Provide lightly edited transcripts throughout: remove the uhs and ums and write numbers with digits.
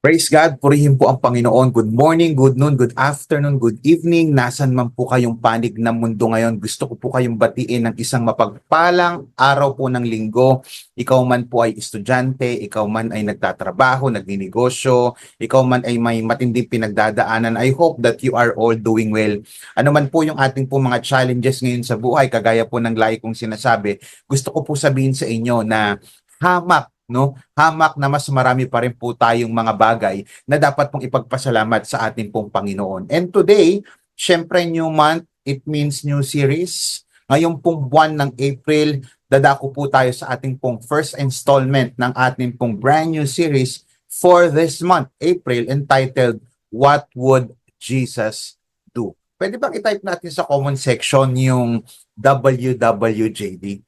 Praise God, purihin po ang Panginoon. Good morning, good noon, good afternoon, good evening. Nasan man po kayong panig ng mundo ngayon, gusto ko po kayong batiin ng isang mapagpalang araw po ng linggo. Ikaw man po ay estudyante, ikaw man ay nagtatrabaho, nagninegosyo, ikaw man ay may matinding pinagdadaanan. I hope that you are all doing well. Ano man po yung ating po mga challenges ngayon sa buhay, kagaya po ng lagi kong sinasabi, gusto ko po sabihin sa inyo na hamak, no? Hamak na mas marami pa rin po tayong mga bagay na dapat pong ipagpasalamat sa ating pong Panginoon. And today, syempre new month, it means new series. Ngayong pong buwan ng April, dadako po tayo sa ating pong first installment ng ating pong brand new series for this month, April, entitled What Would Jesus Do? Pwede bang i-type natin sa comment section yung WWJD?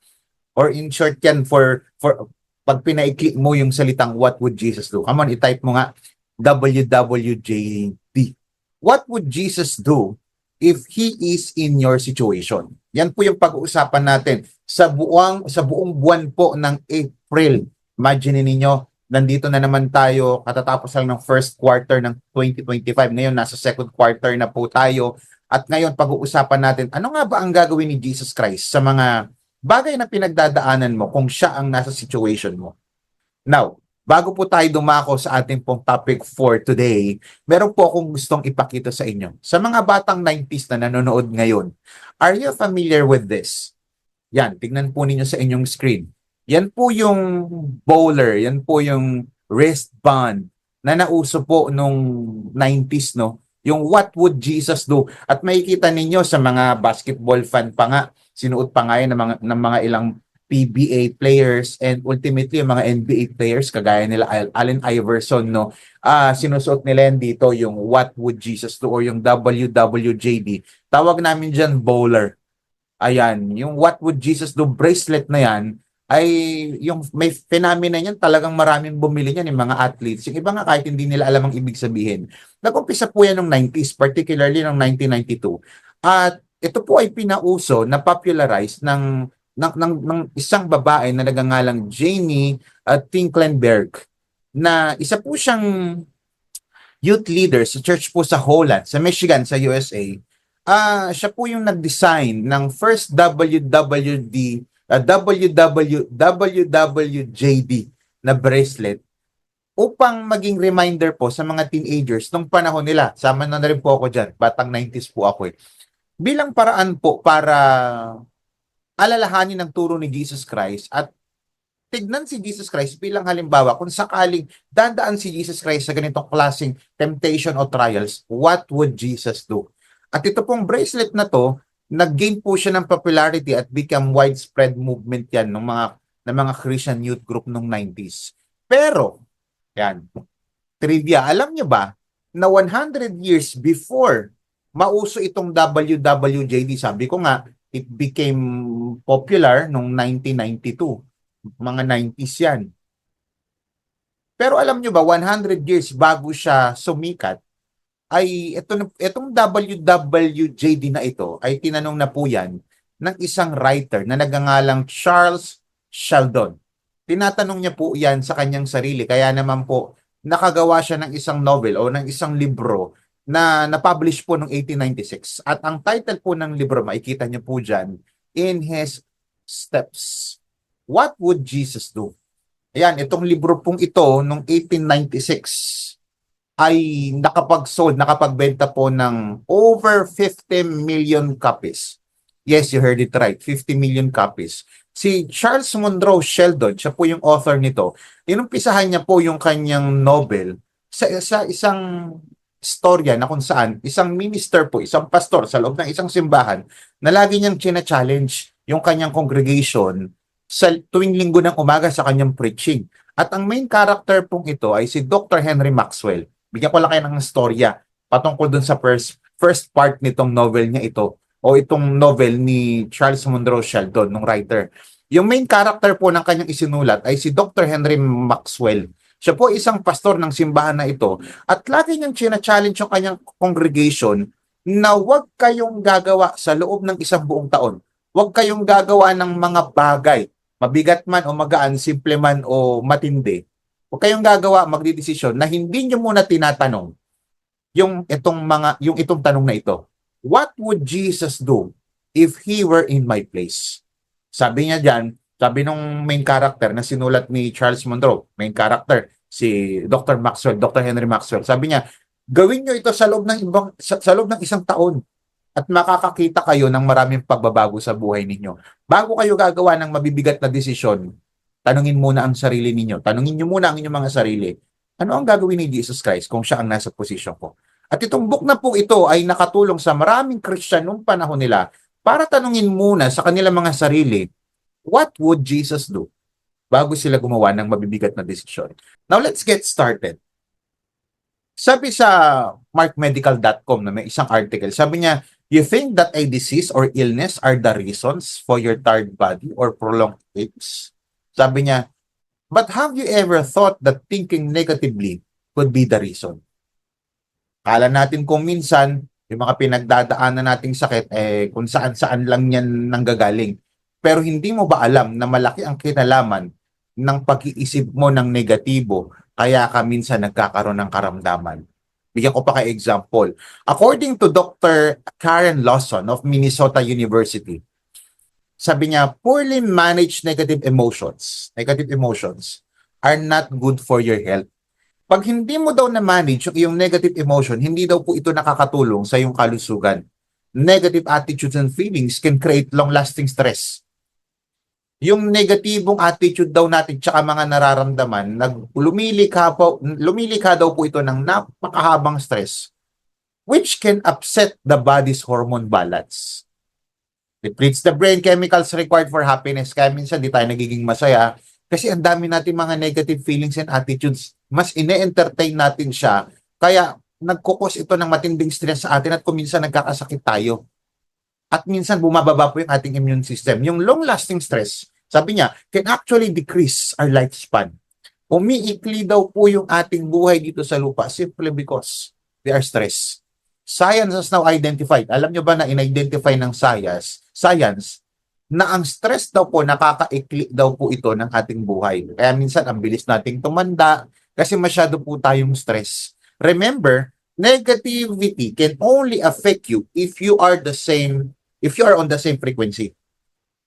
Or in short yan for pag pinaiklik mo yung salitang what would Jesus do? Come on, i-type mo nga WWJD. What would Jesus do if He is in your situation? Yan po yung pag-uusapan natin sa buong buwan po ng April. Imagine ninyo, nandito na naman tayo, katatapos lang ng first quarter ng 2025. Ngayon, nasa second quarter na po tayo. At ngayon, pag-uusapan natin, ano nga ba ang gagawin ni Jesus Christ sa mga bagay na pinagdadaanan mo kung siya ang nasa situation mo. Now, bago po tayo dumako sa ating pong topic for today, meron po akong gustong ipakita sa inyo. Sa mga batang 90s na nanonood ngayon, are you familiar with this? Yan, tignan po ninyo sa inyong screen. Yan po yung bowler, yan po yung wristband na nauso po nung 90s, no? Yung what would Jesus do? At makikita ninyo sa mga basketball fan pa nga, sinuot pa nga yan ng mga ilang PBA players and ultimately yung mga NBA players kagaya nila Allen Iverson, no, sinusuot nila yan dito yung what would Jesus do or yung WWJD. Tawag namin diyan bowler. Ayan, yung what would Jesus do bracelet na yan ay yung may phenomena niyan, talagang maraming bumili niyan yung mga athletes. Yung iba nga kahit hindi nila alam ang ibig sabihin. Nag-umpisa po yan noong 90s, particularly noong 1992. At ito po ay pinauso na popularize ng isang babae na nagangalang Janie Tinklenberg, na isa po siyang youth leader sa church po sa Holland, sa Michigan, sa USA. Siya po yung nag-design ng first WWJD na bracelet upang maging reminder po sa mga teenagers nung panahon nila. Sama na rin po ako dyan, batang 90s po ako eh. Bilang paraan po para alalahanin ang turo ni Jesus Christ at tignan si Jesus Christ bilang halimbawa kung sakaling dadaan si Jesus Christ sa ganitong klaseng temptation o trials, what would Jesus do? At ito pong bracelet na to, nag-gain po siya ng popularity at become widespread movement yan ng mga Christian youth group nung 90s. Pero, yan, trivia, alam nyo ba na 100 years before mauso itong WWJD, sabi ko nga, it became popular noong 1992. Mga 90s yan. Pero alam nyo ba, 100 years bago siya sumikat, ay itong WWJD na ito ay tinanong na po yan ng isang writer na nagngangalang Charles Sheldon. Tinatanong niya po yan sa kanyang sarili, kaya naman po nakagawa siya ng isang novel o ng isang libro na na-publish po noong 1896. At ang title po ng libro, makikita niyo po dyan, In His Steps. What would Jesus do? Ayan, itong libro pong ito noong 1896 ay nakapagbenta po ng over 50 million copies. Yes, you heard it right, 50 million copies. Si Charles Monroe Sheldon, siya po yung author nito, inumpisahan niya po yung kanyang novel sa isang storya na kung saan isang minister po, isang pastor sa loob ng isang simbahan na lagi niyang china-challenge yung kanyang congregation sa tuwing linggo ng umaga sa kanyang preaching. At ang main character pong ito ay si Dr. Henry Maxwell. Bigyan ko lang kayo ng storya patungkol dun sa first part nitong novel niya ito o itong novel ni Charles Monroe Sheldon, nung writer. Yung main character po ng kanyang isinulat ay si Dr. Henry Maxwell. Siya po isang pastor ng simbahan na ito at lagi niyang china-challenge yung kanyang congregation na huwag kayong gagawa sa loob ng isang buong taon. Huwag kayong gagawa ng mga bagay, mabigat man o magaan, simple man o matindi, Huwag kayong gagawa, magdidesisyon na hindi nyo muna tinatanong yung itong tanong na ito. What would Jesus do if he were in my place? Sabi niya diyan, sabi nung main character na sinulat ni Charles Monroe, main character si Dr. Maxwell, Dr. Henry Maxwell. Sabi niya, gawin niyo ito sa loob ng isang taon at makakakita kayo ng maraming pagbabago sa buhay ninyo. Bago kayo gagawa ng mabibigat na desisyon, tanungin muna ang sarili ninyo. Tanungin niyo muna ang inyong mga sarili. Ano ang gagawin ni Jesus Christ kung siya ang nasa posisyon ko? At itong book na po ito ay nakatulong sa maraming Christian noong panahon nila para tanungin muna sa kanilang mga sarili, what would Jesus do? Bago sila gumawa ng mabibigat na desisyon. Now let's get started. Sabi sa markmedical.com na may isang article, sabi niya, you think that a disease or illness are the reasons for your tired body or prolonged aches? Sabi niya, but have you ever thought that thinking negatively could be the reason? Kala natin kung minsan, yung mga pinagdadaanan nating sakit, kung saan-saan lang yan nanggagaling. Pero hindi mo ba alam na malaki ang kinalaman ng pag-iisip mo ng negatibo, kaya ka minsan nagkakaroon ng karamdaman? Bigyan ko pa kay example. According to Dr. Karen Lawson of Minnesota University, sabi niya, poorly managed negative emotions are not good for your health. Pag hindi mo daw na-manage yung negative emotion, hindi daw po ito nakakatulong sa iyong kalusugan. Negative attitudes and feelings can create long-lasting stress. Yung negatibong attitude daw natin tsaka mga nararamdaman, lumilikha daw po ito ng napakahabang stress, which can upset the body's hormone balance. Depletes the brain chemicals required for happiness. Kaya minsan di tayo nagiging masaya kasi ang dami natin mga negative feelings and attitudes. Mas ine-entertain natin siya. Kaya nagkukos ito ng matinding stress sa atin at kung minsan nagkakasakit tayo. At minsan bumababa po yung ating immune system. Yung long-lasting stress, sabi niya, can actually decrease our lifespan. Umiikli daw po yung ating buhay dito sa lupa simply because we are stressed. Science has now identified, alam nyo ba na in-identify ng science na ang stress daw po, nakakaikli daw po ito ng ating buhay. Kaya minsan ang bilis nating tumanda kasi masyado po tayong stress. Remember, negativity can only affect you if you are on the same frequency.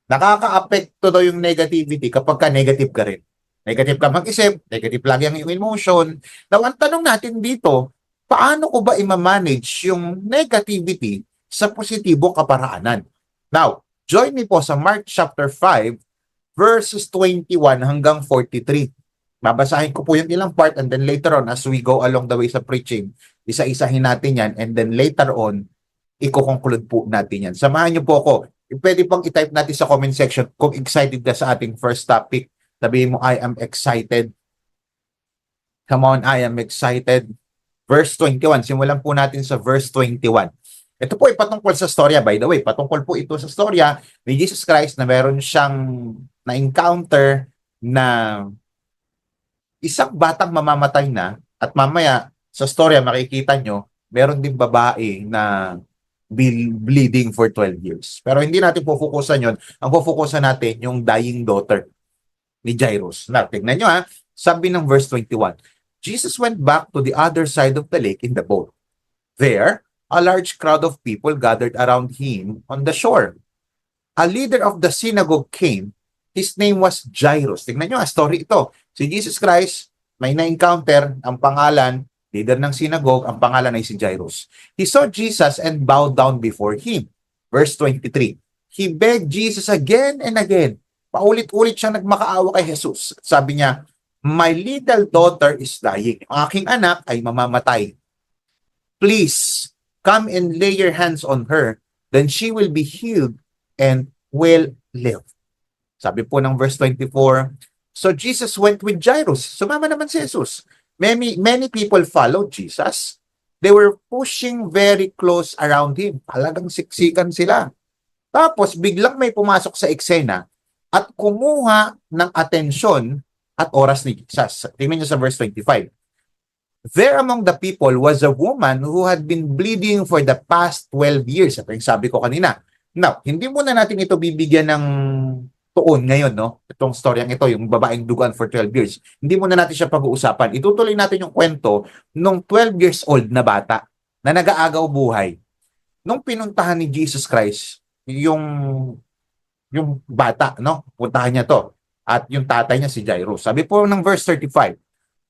Nakaka-apekto daw yung negativity kapag ka negative ka rin. Negative ka mag-isip, negative lagi ang iyong emotion. Now, ang tanong natin dito, paano ko ba i-manage yung negativity sa positibong kaparaanan? Now, join me po sa Mark chapter 5, verses 21 hanggang 43. Babasahin ko po yung ilang part and then later on, as we go along the way sa preaching, isa-isahin natin yan and then later on, i-conclude po natin yan. Samahan niyo po ako. Pwede pong i-type natin sa comment section kung excited ka sa ating first topic. Sabihin mo, I am excited. Come on, I am excited. Verse 21. Simulan po natin sa verse 21. Ito po ay patungkol sa storya, by the way. Patungkol po ito sa storya ni Jesus Christ na meron siyang na-encounter na isang batang mamamatay na at mamaya sa storya makikita nyo, meron din babae na bleeding for 12 years. Pero hindi natin pufukusan yon. Ang pufukusan natin yung dying daughter ni Jairus. Na, tignan nyo ha. Sabi ng verse 21, Jesus went back to the other side of the lake in the boat. There, a large crowd of people gathered around him on the shore. A leader of the synagogue came. His name was Jairus. Tignan nyo ha, story ito. Si Jesus Christ, may na-encounter, ang pangalan, leader ng synagogue, ang pangalan ay si Jairus. He saw Jesus and bowed down before him. Verse 23. He begged Jesus again and again. Paulit-ulit siyang nagmakaawa kay Jesus. Sabi niya, my little daughter is dying. Ang aking anak ay mamamatay. Please, come and lay your hands on her. Then she will be healed and will live. Sabi po ng verse 24, so Jesus went with Jairus. Sumama naman si Jesus. Many people followed Jesus. They were pushing very close around him. Talagang siksikan sila. Tapos biglang may pumasok sa eksena at kumuha ng atensyon at oras ni Jesus. Tingnan niyo sa verse 25. There among the people was a woman who had been bleeding for the past 12 years. Ito yung sabi ko kanina. Now, hindi muna natin ito bibigyan ng tuon ngayon, no? Itong storyang ito, yung babaeng duguan for 12 years. Hindi muna natin siya pag-uusapan. Itutuloy natin yung kwento nung 12 years old na bata na nag-aagaw buhay. Nung pinuntahan ni Jesus Christ, yung bata, no? Puntahan niya to. At yung tatay niya si Jairus. Sabi po ng verse 35,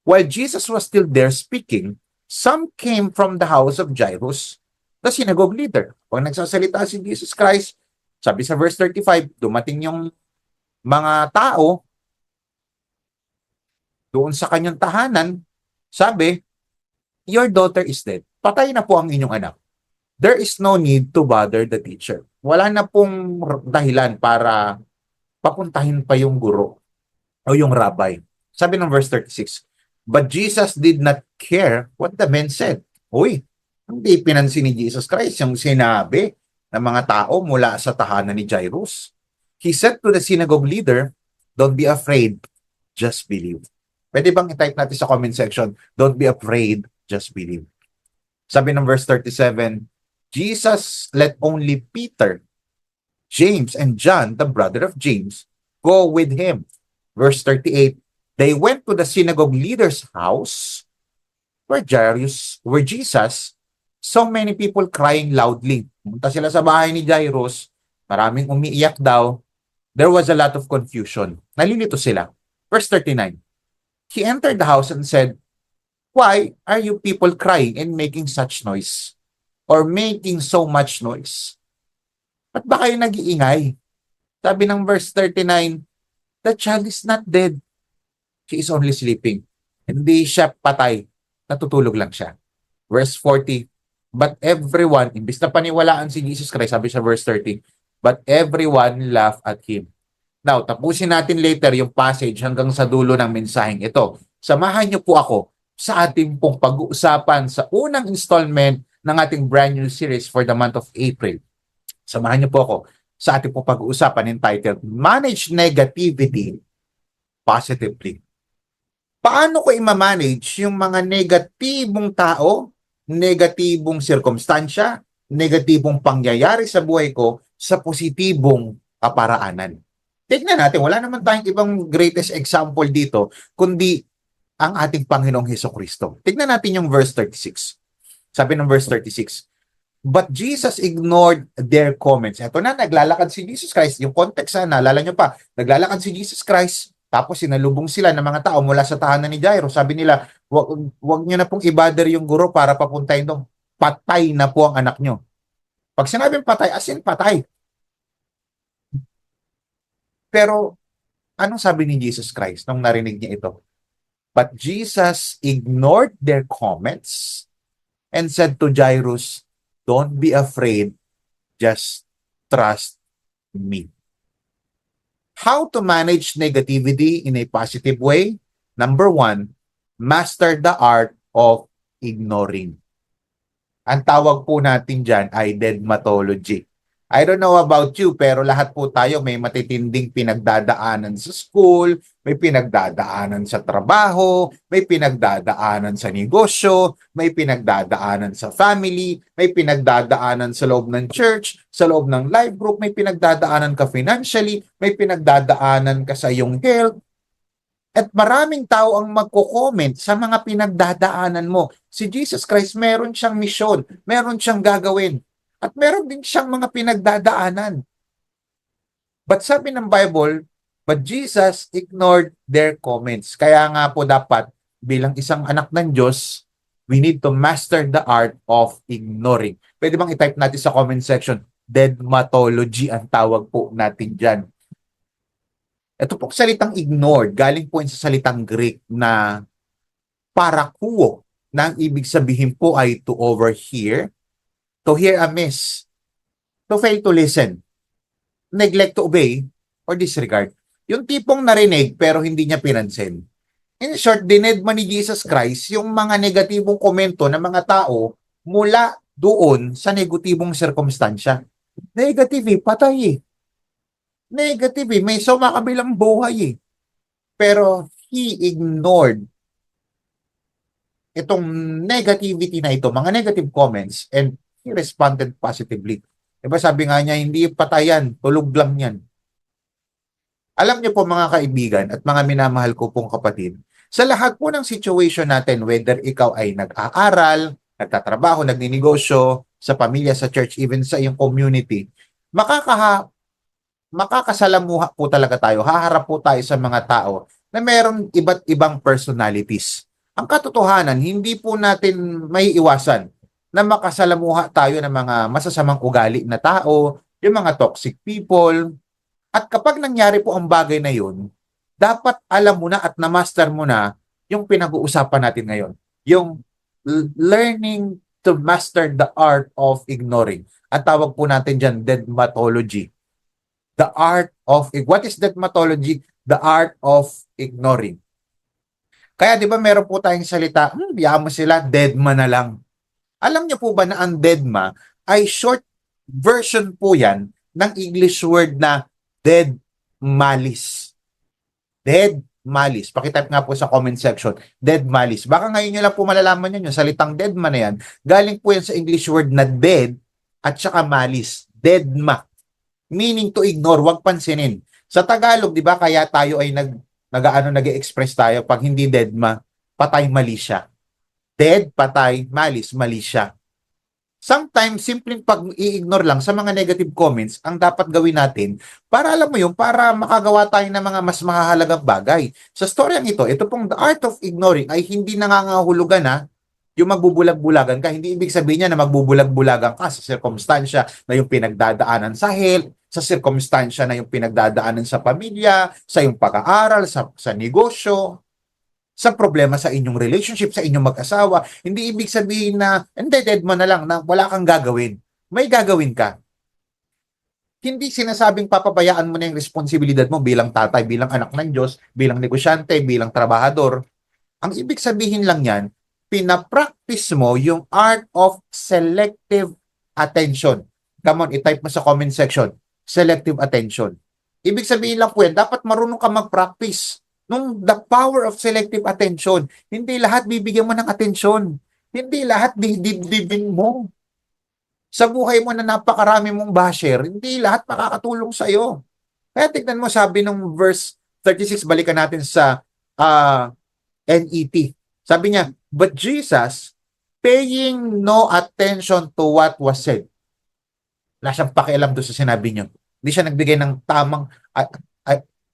while Jesus was still there speaking, some came from the house of Jairus, the synagogue leader. Pag nagsasalita si Jesus Christ, sabi sa verse 35, dumating yung mga tao doon sa kanyang tahanan, sabi, your daughter is dead. Patay na po ang inyong anak. There is no need to bother the teacher. Wala na pong dahilan para papuntahin pa yung guro o yung rabbi. Sabi ng verse 36, but Jesus did not care what the men said. Uy, hindi pinansin ni Jesus Christ yung sinabi ng mga tao mula sa tahanan ni Jairus. He said to the synagogue leader, don't be afraid, just believe. Pwede bang i-type natin sa comment section, don't be afraid, just believe. Sabi ng verse 37, Jesus let only Peter, James, and John, the brother of James, go with him. Verse 38, they went to the synagogue leader's house where Jesus, so many people crying loudly. Pumunta sila sa bahay ni Jairus, maraming umiiyak daw. There was a lot of confusion. Nalilito sila. Verse 39, he entered the house and said, why are you people crying and making such noise? Or making so much noise? Ba't ba kayo nag-iingay? Sabi ng verse 39, the child is not dead. She is only sleeping. Hindi siya patay. Natutulog lang siya. Verse 40, but everyone, imbis na paniwalaan si Jesus Christ, sabi sa verse 30, but everyone laughed at him. Now, tapusin natin later yung passage hanggang sa dulo ng mensaheng ito. Samahan niyo po ako sa ating pong pag-uusapan sa unang installment ng ating brand new series for the month of April. Samahan niyo po ako sa ating pong pag-uusapan entitled Manage Negativity Positively. Paano ko i-manage yung mga negatibong tao, negatibong sirkumstansya, negatibong pangyayari sa buhay ko sa positibong kaparaanan? Tignan natin, wala naman tayong ibang greatest example dito, kundi ang ating Panginoong Hesukristo. Tignan natin yung verse 36. Sabi ng verse 36, but Jesus ignored their comments. Ito na, naglalakad si Jesus Christ. Yung context na, naalala nyo pa, naglalakad si Jesus Christ, tapos sinalubong sila ng mga tao mula sa tahanan ni Jairus. Sabi nila, wag nyo na pong i-bother yung guro para papuntahin doon. Patay na po ang anak nyo. Pag sinabing patay, as in patay. Pero, anong sabi ni Jesus Christ nung narinig niya ito? But Jesus ignored their comments and said to Jairus, don't be afraid, just trust me. How to manage negativity in a positive way? Number 1, master the art of ignoring. Ang tawag po natin dyan ay deadmatology. I don't know about you, pero lahat po tayo may matitinding pinagdadaanan sa school, may pinagdadaanan sa trabaho, may pinagdadaanan sa negosyo, may pinagdadaanan sa family, may pinagdadaanan sa loob ng church, sa loob ng life group, may pinagdadaanan ka financially, may pinagdadaanan ka sa iyong health. At maraming tao ang magko-comment sa mga pinagdadaanan mo. Si Jesus Christ, meron siyang misyon, meron siyang gagawin. At meron din siyang mga pinagdadaanan. But sabi ng Bible, but Jesus ignored their comments. Kaya nga po dapat, bilang isang anak ng Diyos, we need to master the art of ignoring. Pwede bang i-type natin sa comment section, deadmatology ang tawag po natin dyan. Ito po salitang ignored, galing po sa salitang Greek na parakuo, na ang ibig sabihin po ay to overhear, to hear amiss, to fail to listen, neglect to obey, or disregard. Yung tipong narinig pero hindi niya pinansin. In short, dinedma ni Jesus Christ yung mga negatibong komento ng mga tao mula doon sa negatibong sirkumstansya. Negative, patay eh. Negative, may sumakabilang buhay eh. Pero he ignored itong negativity na ito, mga negative comments, and he responded positively. Diba sabi nga niya, hindi patayan, tulog lang yan. Alam niyo po mga kaibigan at mga minamahal ko pong kapatid, sa lahat po ng situation natin, whether ikaw ay nag-aaral, nagtatrabaho, nagninegosyo, sa pamilya, sa church, even sa iyong community, makakasalamuha po talaga tayo, haharap po tayo sa mga tao na meron iba't ibang personalities. Ang katotohanan, hindi po natin may iwasan na makasalamuha tayo ng mga masasamang ugali na tao, yung mga toxic people, at kapag nangyari po ang bagay na yun, dapat alam mo na at na-master mo na yung pinag-uusapan natin ngayon. Yung learning to master the art of ignoring. At tawag po natin dyan, deadmatology. The art of, what is deadmatology? The art of ignoring. Kaya di ba meron po tayong salita, biyaan mo sila, deadma na lang. Alam niyo po ba na ang deadma ay short version po yan ng English word na dead malice. Dead malice. Pakitype nga po sa comment section. Dead malice. Baka ngayon nyo lang po malalaman yan. Yung salitang deadma na yan. Galing po yan sa English word na dead at saka malice. Deadma. Meaning to ignore. Huwag pansinin. Sa Tagalog, di ba, kaya tayo ay nag-express tayo pag hindi deadma, patay mali siya. Dead, patay, malice, mali siya. Sometimes, simpleng pag-i-ignore lang sa mga negative comments ang dapat gawin natin para alam mo yun, para makagawa tayo ng mga mas mahahalagang bagay. Sa storyang ito pong The Art of Ignoring ay hindi nangangahulugan na yung magbubulag-bulagan ka. Hindi ibig sabihin niya na magbubulag-bulagan ka sa sirkumstansya na yung pinagdadaanan sa health, sa sirkumstansya na yung pinagdadaanan sa pamilya, sa yung pag-aaral, sa negosyo, sa problema sa inyong relationship, sa inyong mag-asawa. Hindi ibig sabihin na, hindi, dead mo na lang, na wala kang gagawin. May gagawin ka. Hindi sinasabing papabayaan mo na yung responsibilidad mo bilang tatay, bilang anak ng Diyos, bilang negosyante, bilang trabahador. Ang ibig sabihin lang yan, pinapractice mo yung art of selective attention. Come on, itype mo sa comment section. Selective attention. Ibig sabihin lang po yan, dapat marunong ka mag-practice nung the power of selective attention. Hindi lahat bibigyan mo ng atensyon. Hindi lahat didibdibin mo. Sa buhay mo na napakarami mong basher, hindi lahat makakatulong sa'yo. Kaya tignan mo, sabi nung verse 36, balikan natin sa NET. Sabi niya, but Jesus, paying no attention to what was said. Wala siyang pakialam doon sa sinabi niyo. Hindi siya nagbigay ng tamang,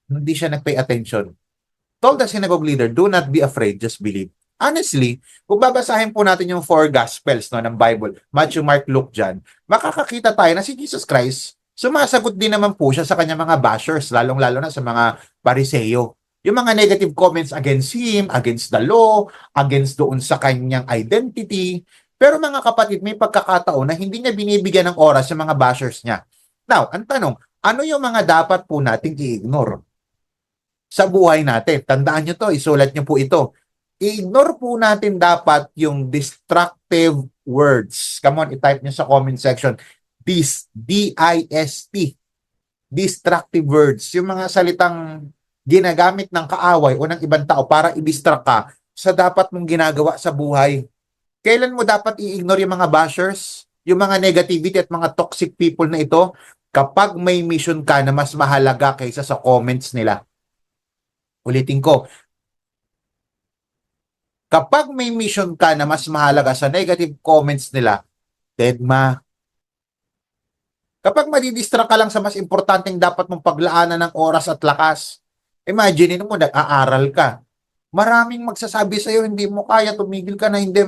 hindi siya nagpay attention. Told the synagogue leader, do not be afraid, just believe. Honestly, kung babasahin po natin yung four gospels ng Bible, Matthew, Mark, Luke, John, makakakita tayo na si Jesus Christ, sumasagot din naman po siya sa kanyang mga bashers, lalong-lalo na sa mga Pariseo. Yung mga negative comments against him, against the law, against doon sa kanyang identity. Pero mga kapatid, may pagkakataon na hindi niya binibigyan ng oras yung mga bashers niya. Now, ang tanong, ano yung mga dapat po nating i-ignore sa buhay natin? Tandaan nyo to, isulat nyo po ito. I-ignore po natin dapat yung destructive words. Come on, i-type nyo sa comment section. D-I-S-T. Destructive words. Yung mga salitang ginagamit ng kaaway o ng ibang tao para i-distract ka sa dapat mong ginagawa sa buhay. Kailan mo dapat i-ignore yung mga bashers, yung mga negativity at mga toxic people na ito? Kapag may mission ka na mas mahalaga kaysa sa comments nila. Ulitin ko, kapag may mission ka na mas mahalaga sa negative comments nila, deadma. Kapag madidistract ka lang sa mas importanteng dapat mong paglaanan ng oras at lakas, imagine mo, nag-aaral ka. Maraming magsasabi sa'yo, hindi mo kaya, tumigil ka na, hindi,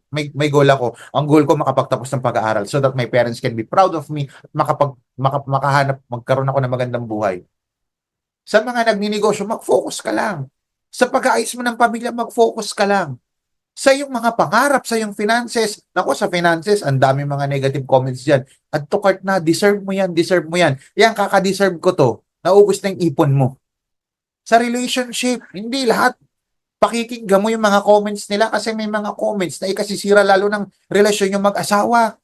may goal ako. Ang goal ko, makapagtapos ng pag-aaral so that my parents can be proud of me at makahanap, magkaroon ako ng magandang buhay. Sa mga nagninegosyo, mag-focus ka lang. Sa pag-aayos mo ng pamilya, mag-focus ka lang. Sa iyong mga pangarap, sa iyong finances, naku, sa finances, ang dami mga negative comments dyan. At to cart na, deserve mo yan, deserve mo yan. Yan, kaka-deserve ko to. Naubos na yung ipon mo. Sa relationship, hindi lahat pakikinggan mo yung mga comments nila kasi may mga comments na ikasisira lalo ng relasyon yung mag-asawa.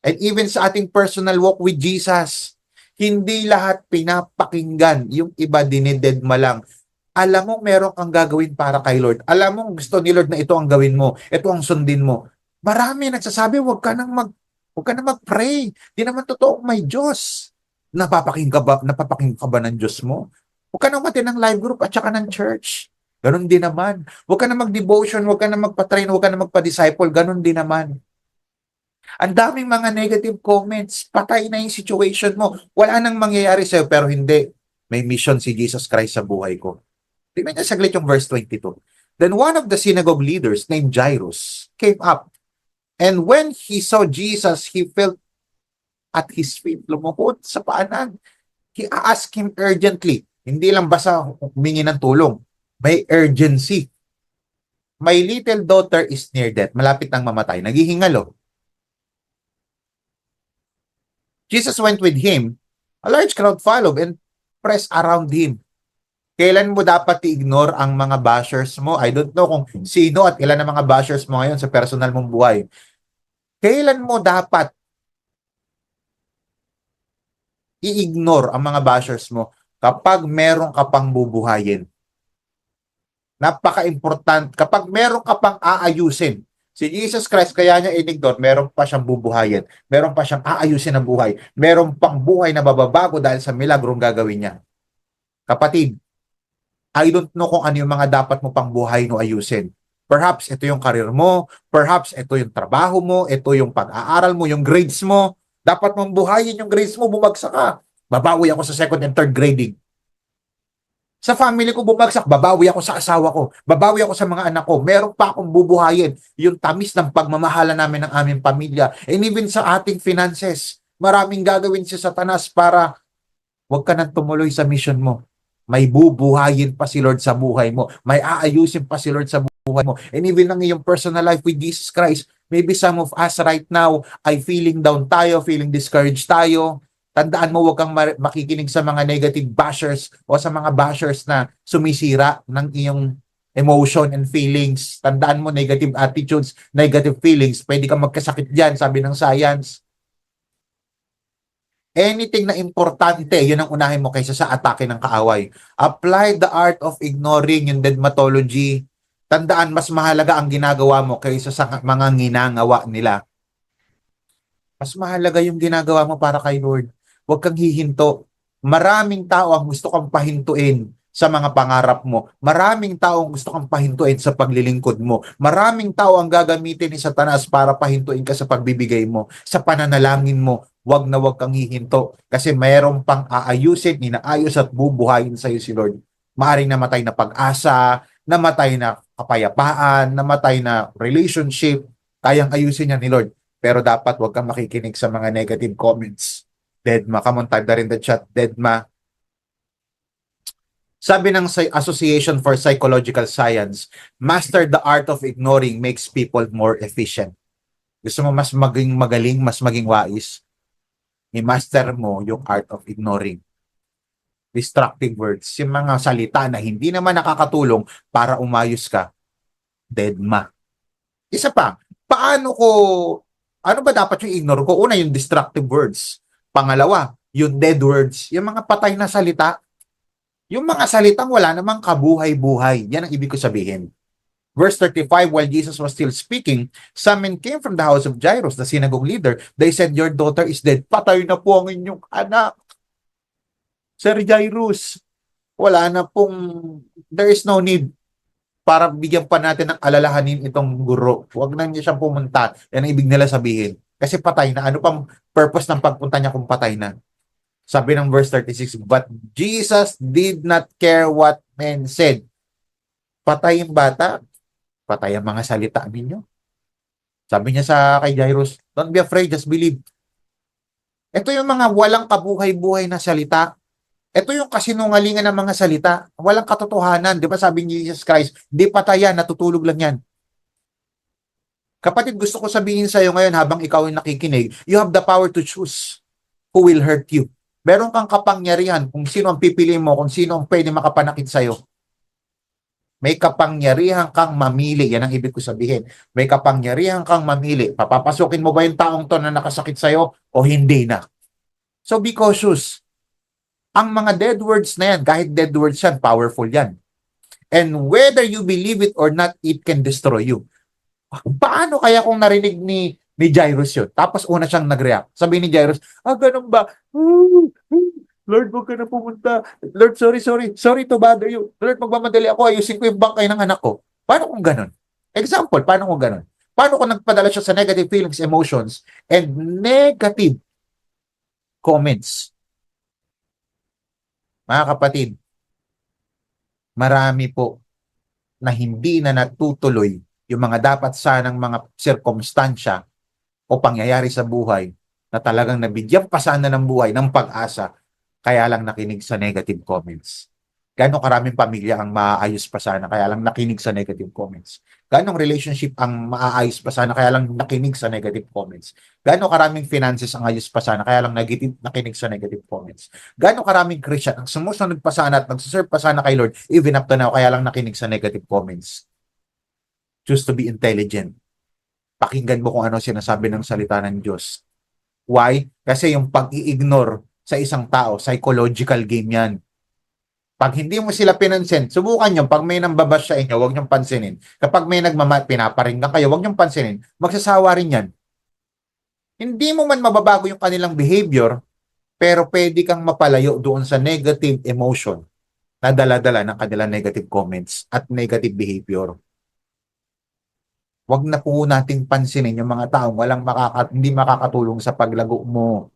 And even sa ating personal walk with Jesus, hindi lahat pinapakinggan. Yung iba dinidedma lang. Alam mo, meron kang gagawin para kay Lord. Alam mo, gusto ni Lord na ito ang gawin mo. Ito ang sundin mo. Marami nagsasabi, huwag ka nang mag-pray. Di naman totoo may Diyos. Napapakinggan ka ba ng Diyos mo? Huwag ka nang mati ng live group at saka ng church. Ganon din naman. Huwag ka na mag-devotion, huwag ka na magpa-train, huwag ka na magpa-disciple. Ganon din naman. Ang daming mga negative comments. Patay na yung situation mo. Wala nang mangyayari sa'yo, pero hindi. May mission si Jesus Christ sa buhay ko. Tingnan niyo saglit yung verse 22. Then one of the synagogue leaders named Jairus came up. And when he saw Jesus, he fell at his feet, lumuhod sa paanan. He asked him urgently. Hindi lang basta humingi ng tulong. May urgency. My little daughter is near death. Malapit nang mamatay. Naghihingalo. Jesus went with him. A large crowd followed and pressed around him. Kailan mo dapat i-ignore ang mga bashers mo? I don't know kung sino at ilan ang mga bashers mo ngayon sa personal mong buhay. Kailan mo dapat i-ignore ang mga bashers mo? Kapag meron ka pang bubuhayin. Napaka-important. Kapag meron ka pang aayusin. Si Jesus Christ, kaya niya in-ignore, meron pa siyang bubuhayin. Meron pa siyang aayusin ng buhay. Meron pang buhay na bababago dahil sa milagrong gagawin niya. Kapatid, I don't know kung ano yung mga dapat mo pang buhay no ayusin. Perhaps ito yung career mo, perhaps ito yung trabaho mo, ito yung pag-aaral mo, yung grades mo. Dapat mong buhayin yung grades mo, bumagsak ka. Babawi ako sa second and third grading. Sa family ko bumagsak, babawi ako sa asawa ko, babawi ako sa mga anak ko. Meron pa akong bubuhayin yung tamis ng pagmamahala namin ng aming pamilya. And even sa ating finances, maraming gagawin si Satanas para wag ka nang tumuloy sa mission mo. May bubuhayin pa si Lord sa buhay mo. May aayusin pa si Lord sa buhay mo. And even ang iyong personal life with Jesus Christ, maybe some of us right now ay feeling down tayo, feeling discouraged tayo. Tandaan mo, huwag kang makikinig sa mga negative bashers o sa mga bashers na sumisira ng iyong emotion and feelings. Tandaan mo, negative attitudes, negative feelings. Pwede kang magkasakit dyan, sabi ng science. Anything na importante, yun ang unahin mo kaysa sa atake ng kaaway. Apply the art of ignoring yung deadmatology. Tandaan, mas mahalaga ang ginagawa mo kaysa sa mga ginagawa nila. Mas mahalaga yung ginagawa mo para kay Lord. Huwag kang hihinto. Maraming tao ang gusto kang pahintuin sa mga pangarap mo. Maraming tao ang gusto kang pahintuin sa paglilingkod mo. Maraming tao ang gagamitin ni Satanas para pahintuin ka sa pagbibigay mo, sa pananalangin mo. Huwag na huwag kang hihinto kasi mayroong pang aayusin, inaayos at bubuhayin sa iyo si Lord. Maaring namatay na pag-asa, namatay na kapayapaan, namatay na relationship, kayang ayusin niya ni Lord. Pero dapat huwag kang makikinig sa mga negative comments. Deadma, come on, type na rin the chat, Deadma. Sabi ng Association for Psychological Science, master the art of ignoring makes people more efficient. Gusto mo mas maging magaling, mas maging wais? I-master mo yung art of ignoring. Destructive words, yung mga salita na hindi naman nakakatulong para umayos ka. Deadma. Isa pa, ano ba dapat yung ignore ko? Una, yung destructive words. Pangalawa, yung dead words. Yung mga patay na salita. Yung mga salitang wala namang kabuhay-buhay. Yan ang ibig ko sabihin. Verse 35, while Jesus was still speaking, some men came from the house of Jairus, the synagogue leader. They said, your daughter is dead. Patay na po ang inyong anak. Sir Jairus, wala na pong, there is no need para bigyan pa natin ng alalahanin itong guro. Huwag na niya siyang pumunta. Yan ang ibig nila sabihin. Kasi patay na. Ano pang purpose ng pagpunta niya kung patay na? Sabi ng verse 36, but Jesus did not care what men said. Patay yung bata, patay ang mga salita ninyo. Sabi niya sa kay Jairus, don't be afraid, just believe. Ito yung mga walang kabuhay-buhay na salita. Ito yung kasinungalingan ng mga salita. Walang katotohanan. Di ba sabi ni Jesus Christ, di patay yan, natutulog lang yan. Kapatid, gusto ko sabihin sa iyo ngayon habang ikaw ay nakikinig, you have the power to choose who will hurt you. Meron kang kapangyarihan kung sino ang pipili mo, kung sino ang pwede makapanakit sa iyo. May kapangyarihan kang mamili. Yan ang ibig ko sabihin. May kapangyarihan kang mamili. Papapasukin mo ba yung taong to na nakasakit sa iyo o hindi na? So be cautious. Ang mga dead words na yan, kahit dead words yan, powerful yan. And whether you believe it or not, it can destroy you. Paano kaya kung narinig ni Jairus yun? Tapos una siyang nag-react. Sabi ni Jairus, ganun ba? Lord, huwag ka na pumunta. Lord, sorry to bother you. Lord, magmamadali ako, ayusin ko yung bangkay ng anak ko. Paano kung ganun? Example, paano kung ganun? Paano kung nagpadala siya sa negative feelings, emotions, and negative comments? Mga kapatid, marami po na hindi na natutuloy yung mga dapat sanang mga sirkumstansya o pangyayari sa buhay na talagang nabigyan pa sana ng buhay ng pag-asa, kaya lang nakinig sa negative comments. Gano'ng karaming pamilya ang maaayos pa sana, kaya lang nakinig sa negative comments. Gano'ng relationship ang maaayos pa sana, kaya lang nakinig sa negative comments. Gano'ng karaming finances ang ayos pa sana, kaya lang nakinig sa negative comments. Gano'ng karaming Christian ang sumusunod pa sana at nagsiserve pa sana kay Lord, even up to now, kaya lang nakinig sa negative comments. Choose to be intelligent. Pakinggan mo kung ano sinasabi ng salita ng Diyos. Why? Kasi yung pag-i-ignore sa isang tao, psychological game yan. Pag hindi mo sila pinansin, subukan nyo, pag may nambabas sa inyo, huwag nyong pansinin. Kapag may pinaparinggan kayo, huwag nyong pansinin. Magsasawa rin yan. Hindi mo man mababago yung kanilang behavior, pero pwede kang mapalayo doon sa negative emotion na dala-dala ng kanilang negative comments at negative behavior. Huwag na po nating pansinin yung mga taong hindi makakatulong sa paglago mo.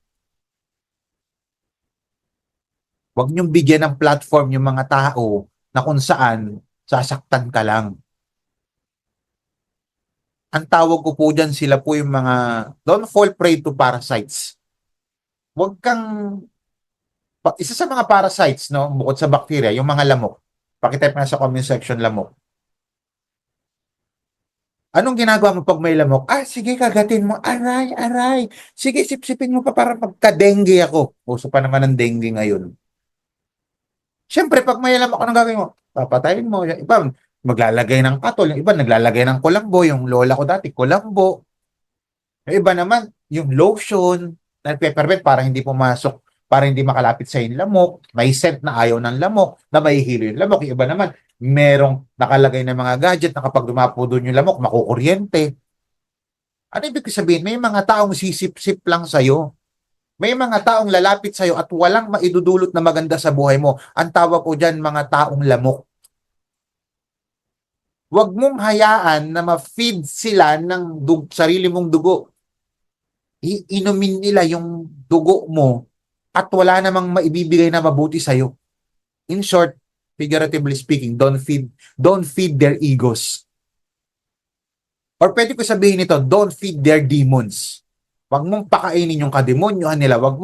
Huwag niyong bigyan ng platform yung mga tao na kung saan sasaktan ka lang. Ang tawag ko po dyan, sila po yung mga don't fall prey to parasites. Huwag kang, isa sa mga parasites, no, bukod sa bacteria, yung mga lamok. Pakitype na sa comment section, lamok. Anong ginagawa mo pag may lamok? Sige, kagatin mo. Aray, aray. Sige, sipsipin mo pa para magka-dengue ako. Uso pa naman ng dengue ngayon. Siyempre, pag may lamok, anong gagawin mo? Papatayin mo. Yung iba, maglalagay ng katol. Yung iba, naglalagay ng kulambo. Yung lola ko dati, kulambo. Yung iba naman, yung lotion, na peppermint para hindi pumasok, para hindi makalapit sa yung lamok. May scent na ayaw ng lamok, na mahihilo yung lamok. Yung iba naman, merong nakalagay na mga gadget na kapag dumapo doon yung lamok, makukuryente. Ano ibig sabihin? May mga taong sisip-sip lang sa'yo. May mga taong lalapit sa'yo at walang maidudulot na maganda sa buhay mo. Ang tawag ko dyan, mga taong lamok. Huwag mong hayaan na ma-feed sila ng sarili mong dugo. Iinumin nila yung dugo mo at wala namang maibibigay na mabuti sa'yo. In short, figuratively speaking, don't feed their egos. Or pwede ko sabihin ito, don't feed their demons. Huwag mong pakainin yung kademonyohan nila. Huwag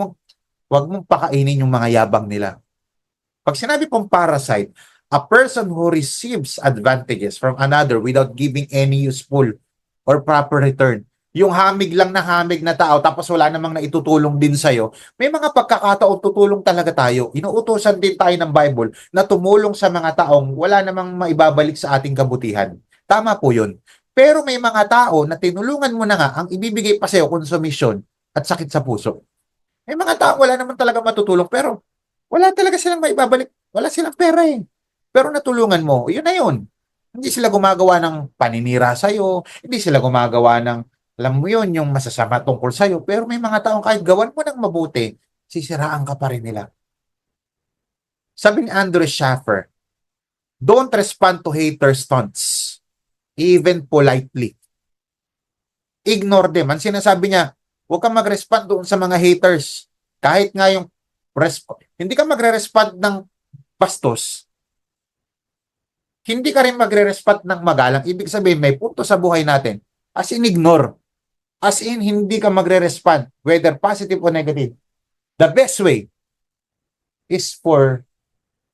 mong pakainin yung mga yabang nila. Pag sinabi pong parasite, a person who receives advantages from another without giving any useful or proper return. Yung hamig lang na hamig na tao tapos wala namang naitutulong din sa'yo, may mga pagkakataon tutulong talaga tayo. Inuutosan din tayo ng Bible na tumulong sa mga taong wala namang maibabalik sa ating kabutihan. Tama po yun. Pero may mga tao na tinulungan mo na nga, ang ibibigay pa sa'yo, konsumisyon at sakit sa puso. May mga tao wala naman talaga matutulong pero wala talaga silang maibabalik. Wala silang pera eh. Pero natulungan mo, yun na yun. Hindi sila gumagawa ng paninira sa'yo, hindi sila gumagawa ng, alam mo yun, yung masasama tungkol sa'yo, pero may mga taong kahit gawan mo ng mabuti, sisiraan ka pa rin nila. Sabi ni Andrew Schaffer, don't respond to haters' taunts, even politely. Ignore them. Ang sinasabi niya, huwag kang mag-respond doon sa mga haters. Kahit nga yung hindi ka magre-respond ng bastos, hindi ka rin magre-respond ng magalang. Ibig sabihin, may punto sa buhay natin. As in, ignore. As in, hindi ka magre-respond, whether positive or negative. The best way is for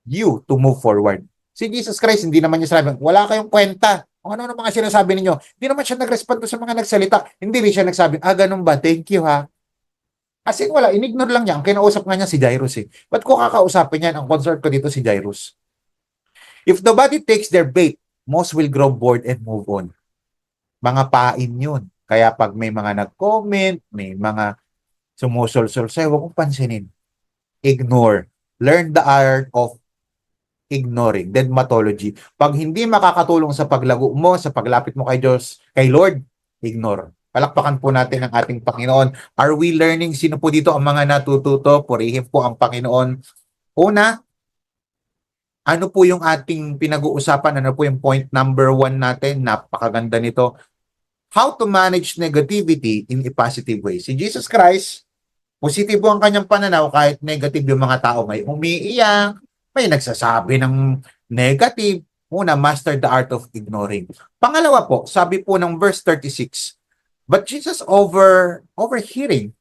you to move forward. Si Jesus Christ, hindi naman niya sinabi, wala kayong kwenta. Kung ano mga sinasabi ninyo, hindi naman siya nag-respond sa mga nagsalita. Hindi rin siya nagsabi, ganun ba? Thank you ha. As in, wala. Inignore lang niya. Ang kinausap nga niya si Jairus eh. Ba't ko kakausapin yan? Ang concern ko dito si Jairus. If nobody takes their bait, most will grow bored and move on. Mga pain yun. Kaya pag may mga nag-comment, may mga sumusulsul sa'yo, huwag mong pansinin. Ignore. Learn the art of ignoring. Dogmatology. Pag hindi makakatulong sa paglago mo, sa paglapit mo kay Diyos, kay Lord, ignore. Palakpakan po natin ang ating Panginoon. Are we learning? Sino po dito ang mga natututo? Purihin po ang Panginoon. Una, ano po yung ating pinag-uusapan? Ano po yung point number 1 natin? Napakaganda nito. How to manage negativity in a positive way. Si Jesus Christ, positibo ang kanyang pananaw kahit negative yung mga tao. May umiiyak, may nagsasabi ng negative. Una, master the art of ignoring. Pangalawa po, sabi po ng verse 36, but Jesus overhearing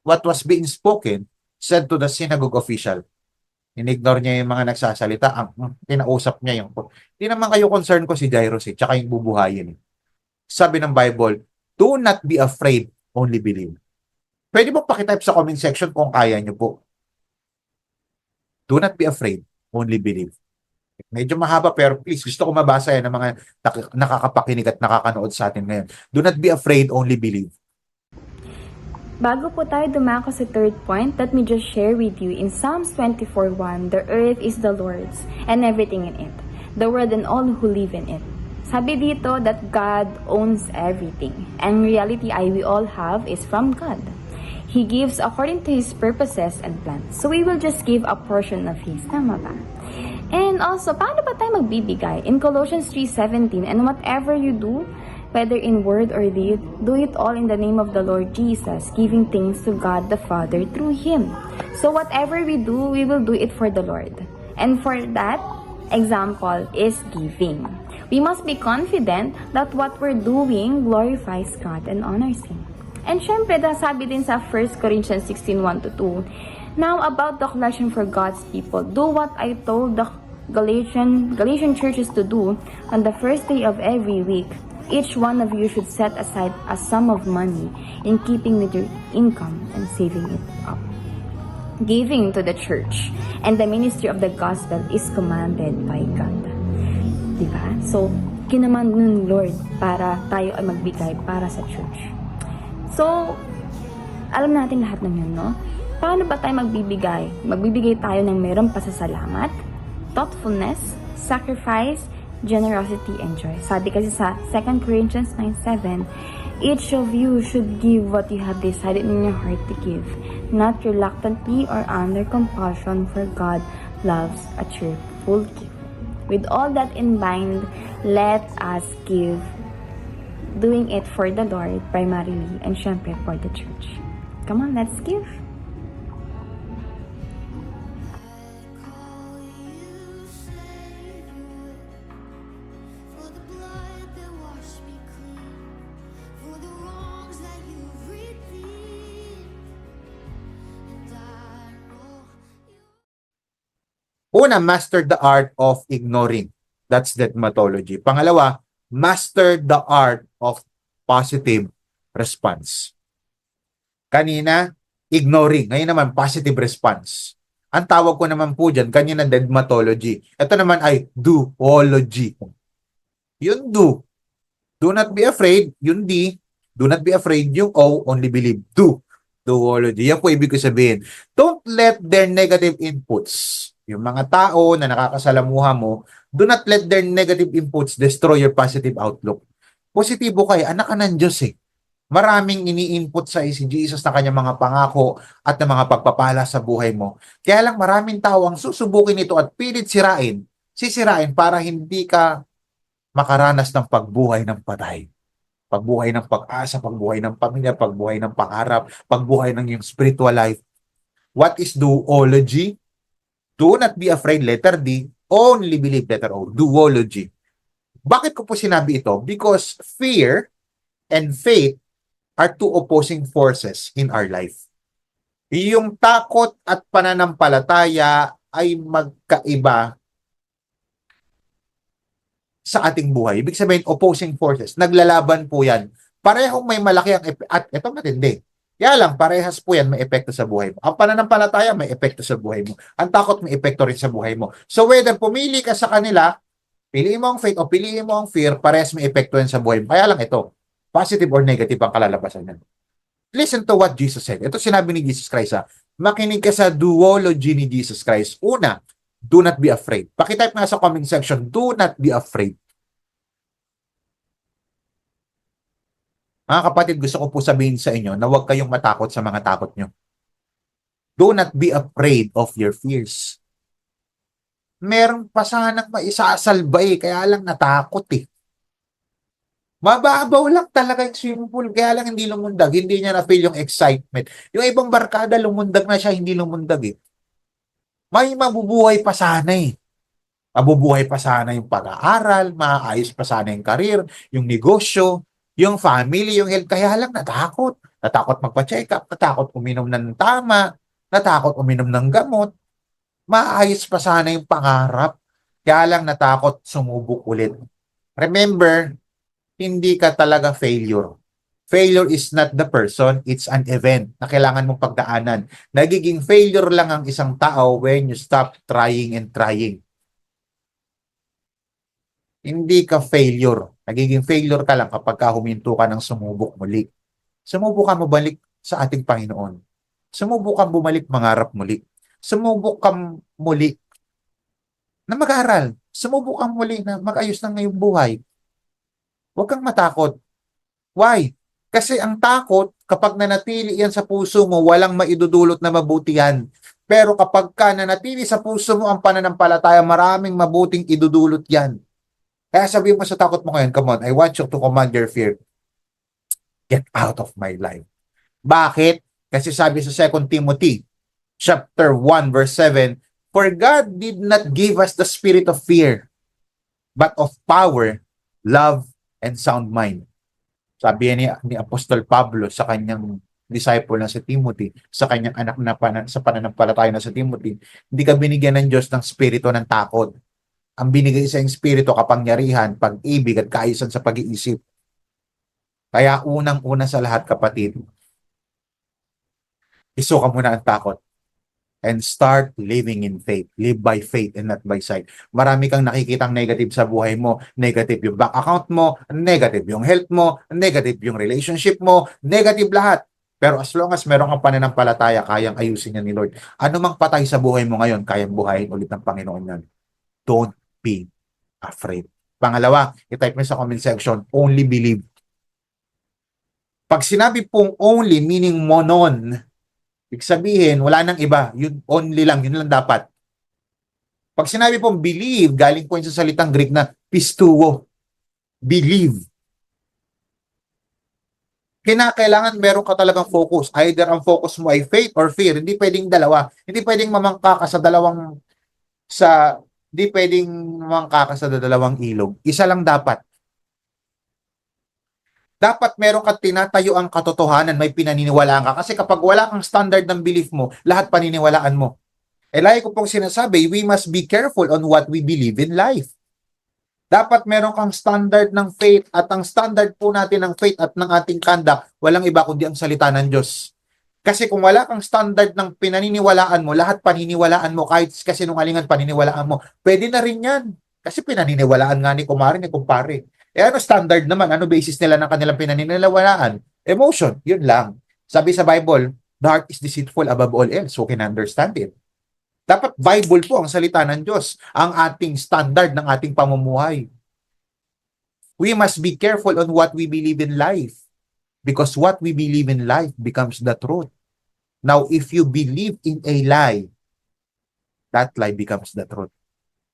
what was being spoken, said to the synagogue official. Inignore niya yung mga nagsasalita. Ang kinausap niya yung, hindi naman kayo concern ko si Jairus tsaka yung bubuhayin. Sabi ng Bible, do not be afraid, only believe. Pwede mo pakitype sa comment section kung kaya niyo po. Do not be afraid, only believe. Medyo mahaba pero please, gusto ko mabasa yan ng mga nakakapakinig at nakakanood sa atin ngayon. Do not be afraid, only believe. Bago po tayo dumako sa third point, let me just share with you in Psalms 24:1, the earth is the Lord's and everything in it, the world and all who live in it. Sabi dito that God owns everything, and reality we all have is from God. He gives according to His purposes and plans. So we will just give a portion of His. Tama ba? And also, paano ba tayo magbibigay? In Colossians 3:17, and whatever you do, whether in word or deed, do it all in the name of the Lord Jesus, giving thanks to God the Father through Him. So whatever we do, we will do it for the Lord. And for that, example is giving. We must be confident that what we're doing glorifies God and honors Him. And syempre, sabi din sa 1 Corinthians 16:1-2, now about the collection for God's people, do what I told the Galatian churches to do on the first day of every week. Each one of you should set aside a sum of money in keeping with your income and saving it up. Giving to the church and the ministry of the gospel is commanded by God. Diba? So, kinaman nun Lord para tayo ay magbigay para sa church. So, alam natin lahat ng yun, no? Paano ba tayo magbibigay? Magbibigay tayo ng mayroong pasasalamat, thoughtfulness, sacrifice, generosity, and joy. Sabi kasi sa 2 Corinthians 9:7, each of you should give what you have decided in your heart to give, not reluctantly or under compulsion, for God loves a cheerful giver. With all that in mind, let us give, doing it for the Lord primarily and syempre for the church. Come on, let's give. Una, master the art of ignoring. That's dogmatology. Pangalawa, master the art of positive response. Kanina, ignoring. Ngayon naman, positive response. Ang tawag ko naman po dyan, kanina dogmatology. Ito naman ay doology. Yung do. Do not be afraid. Yung D. Do not be afraid. Yung O, only believe. Do. Doology. Yan po ibig ko sabihin. Don't let their negative inputs, yung mga tao na nakakasalamuha mo, do not let their negative inputs destroy your positive outlook. Positibo kayo, anak ka ng Diyos eh. Maraming ini-input sa si Jesus na kanyang mga pangako at ng mga pagpapala sa buhay mo. Kaya lang maraming tao ang susubukin ito at pilit sisirain para hindi ka makaranas ng pagbuhay ng patay. Pagbuhay ng pag-asa, pagbuhay ng pamilya, pagbuhay ng pangarap, pagbuhay ng iyong spiritual life. What is doology? Do not be afraid, letter D. Only believe, letter O. Doology. Bakit ko po sinabi ito? Because fear and faith are two opposing forces in our life. Yung takot at pananampalataya ay magkaiba sa ating buhay. Ibig sabihin, opposing forces. Naglalaban po yan. Parehong may malaki ang at ito matindi. Kaya lang, parehas po yan may epekto sa buhay mo. Ang pananampalataya may epekto sa buhay mo. Ang takot may epekto rin sa buhay mo. So whether pumili ka sa kanila, piliin mo ang faith o piliin mo ang fear, parehas may epekto yan sa buhay mo. Kaya lang ito, positive or negative ang kalalabasan yan. Listen to what Jesus said. Ito sinabi ni Jesus Christ. Makinig ka sa duology ni Jesus Christ. Una, do not be afraid. Pakitype nga sa comment section, do not be afraid. Mga kapatid, gusto ko po sabihin sa inyo na huwag kayong matakot sa mga takot nyo. Do not be afraid of your fears. Meron pa sanang maisasalba kaya lang natakot Mababaw lang talaga yung swimming pool, kaya lang hindi lumundag, hindi niya na-feel yung excitement. Yung ibang barkada, lumundag na siya, hindi lumundag May mabubuhay pa sana Mabubuhay pa sana yung pag-aaral, maayos pa sana yung career, yung negosyo, yung family, yung health. Kaya lang natakot. Natakot magpa-check up, natakot uminom ng tama, natakot uminom ng gamot. Maayos pa sana yung pangarap. Kaya lang natakot sumubok ulit. Remember, hindi ka talaga failure. Failure is not the person, it's an event na kailangan mong pagdaanan. Nagiging failure lang ang isang tao when you stop trying and trying. Hindi ka failure. Nagiging failure ka lang kapag huminto ka ng sumubok muli. Sumubok ka mabalik sa ating Panginoon. Sumubok kang bumalik mangarap muli. Sumubok kang muli na mag-aaral. Sumubok kang muli na mag-ayos ng ngayong buhay. Huwag kang matakot. Why? Kasi ang takot, kapag nanatili yan sa puso mo, walang maidudulot na mabuti yan. Pero kapag ka nanatili sa puso mo ang pananampalataya, maraming mabuting idudulot yan. Kaya sabihin mo sa takot mo ngayon, come on, I want you to command your fear. Get out of my life. Bakit? Kasi sabi sa 2 Timothy chapter 1 verse 7, for God did not give us the spirit of fear, but of power, love, and sound mind. Sabi ni Apostol Pablo sa kanyang disciple na si Timothy, sa kanyang anak na sa pananampalataya na si Timothy, hindi ka binigyan ng Diyos ng spirito ng takot. Ang binigay sa yung spirito kapangyarihan, pag-ibig at kaayusan sa pag-iisip. Kaya unang-una sa lahat, kapatid, isuka mo na ang takot and start living in faith. Live by faith and not by sight. Marami kang nakikitang negative sa buhay mo. Negative yung bank account mo, negative yung health mo, negative yung relationship mo, negative lahat. Pero as long as meron kang pananampalataya, kayang ayusin yan ni Lord. Ano mang patay sa buhay mo ngayon, kayang buhayin ulit ng Panginoon yan. Don't be afraid. Pangalawa, i-type mo sa comment section, only believe. Pag sinabi pong only, meaning monon, ibig sabihin, wala nang iba. Yun, only lang. Yun lang dapat. Pag sinabi pong believe, galing po yun sa salitang Greek na pistuo. Believe. Kinakailangan meron ka talagang focus. Either ang focus mo ay faith or fear. Hindi pwedeng dalawa. Hindi pwedeng mamangka ka sa hindi pwedeng mamangka ka sa dalawang ilog. Isa lang dapat. Dapat meron kang tinatayo ang katotohanan, may pinaniniwalaan ka. Kasi kapag wala kang standard ng belief mo, lahat paniniwalaan mo. Lagi ko pong sinasabi, we must be careful on what we believe in life. Dapat meron kang standard ng faith at ang standard po natin ng faith at ng ating conduct, walang iba kundi ang salita ng Diyos. Kasi kung wala kang standard ng pinaniniwalaan mo, lahat paniniwalaan mo, kahit kasinungalingan paniniwalaan mo, pwede na rin yan. Kasi pinaniniwalaan nga ni kumare, ni kumpare. Ano standard naman? Ano basis nila ng kanilang pinaniniwalaan? Emotion, yun lang. Sabi sa Bible, the heart is deceitful above all else. Who can understand it? Dapat Bible po ang salita ng Diyos, ang ating standard ng ating pamumuhay. We must be careful on what we believe in life because what we believe in life becomes the truth. Now, if you believe in a lie, that lie becomes the truth.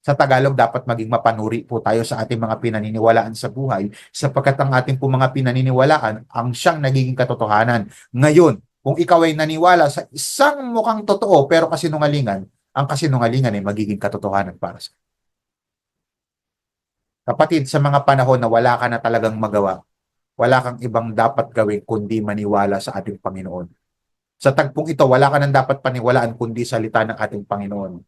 Sa Tagalog, dapat maging mapanuri po tayo sa ating mga pinaniniwalaan sa buhay sapagkat ang ating po mga pinaniniwalaan ang siyang nagiging katotohanan. Ngayon, kung ikaw ay naniwala sa isang mukhang totoo pero kasinungalingan, ang kasinungalingan ay magiging katotohanan para sa kapatid. Sa mga panahon na wala ka na talagang magawa, wala kang ibang dapat gawin kundi maniwala sa ating Panginoon. Sa tagpong ito, wala ka nang dapat paniwalaan kundi salita ng ating Panginoon.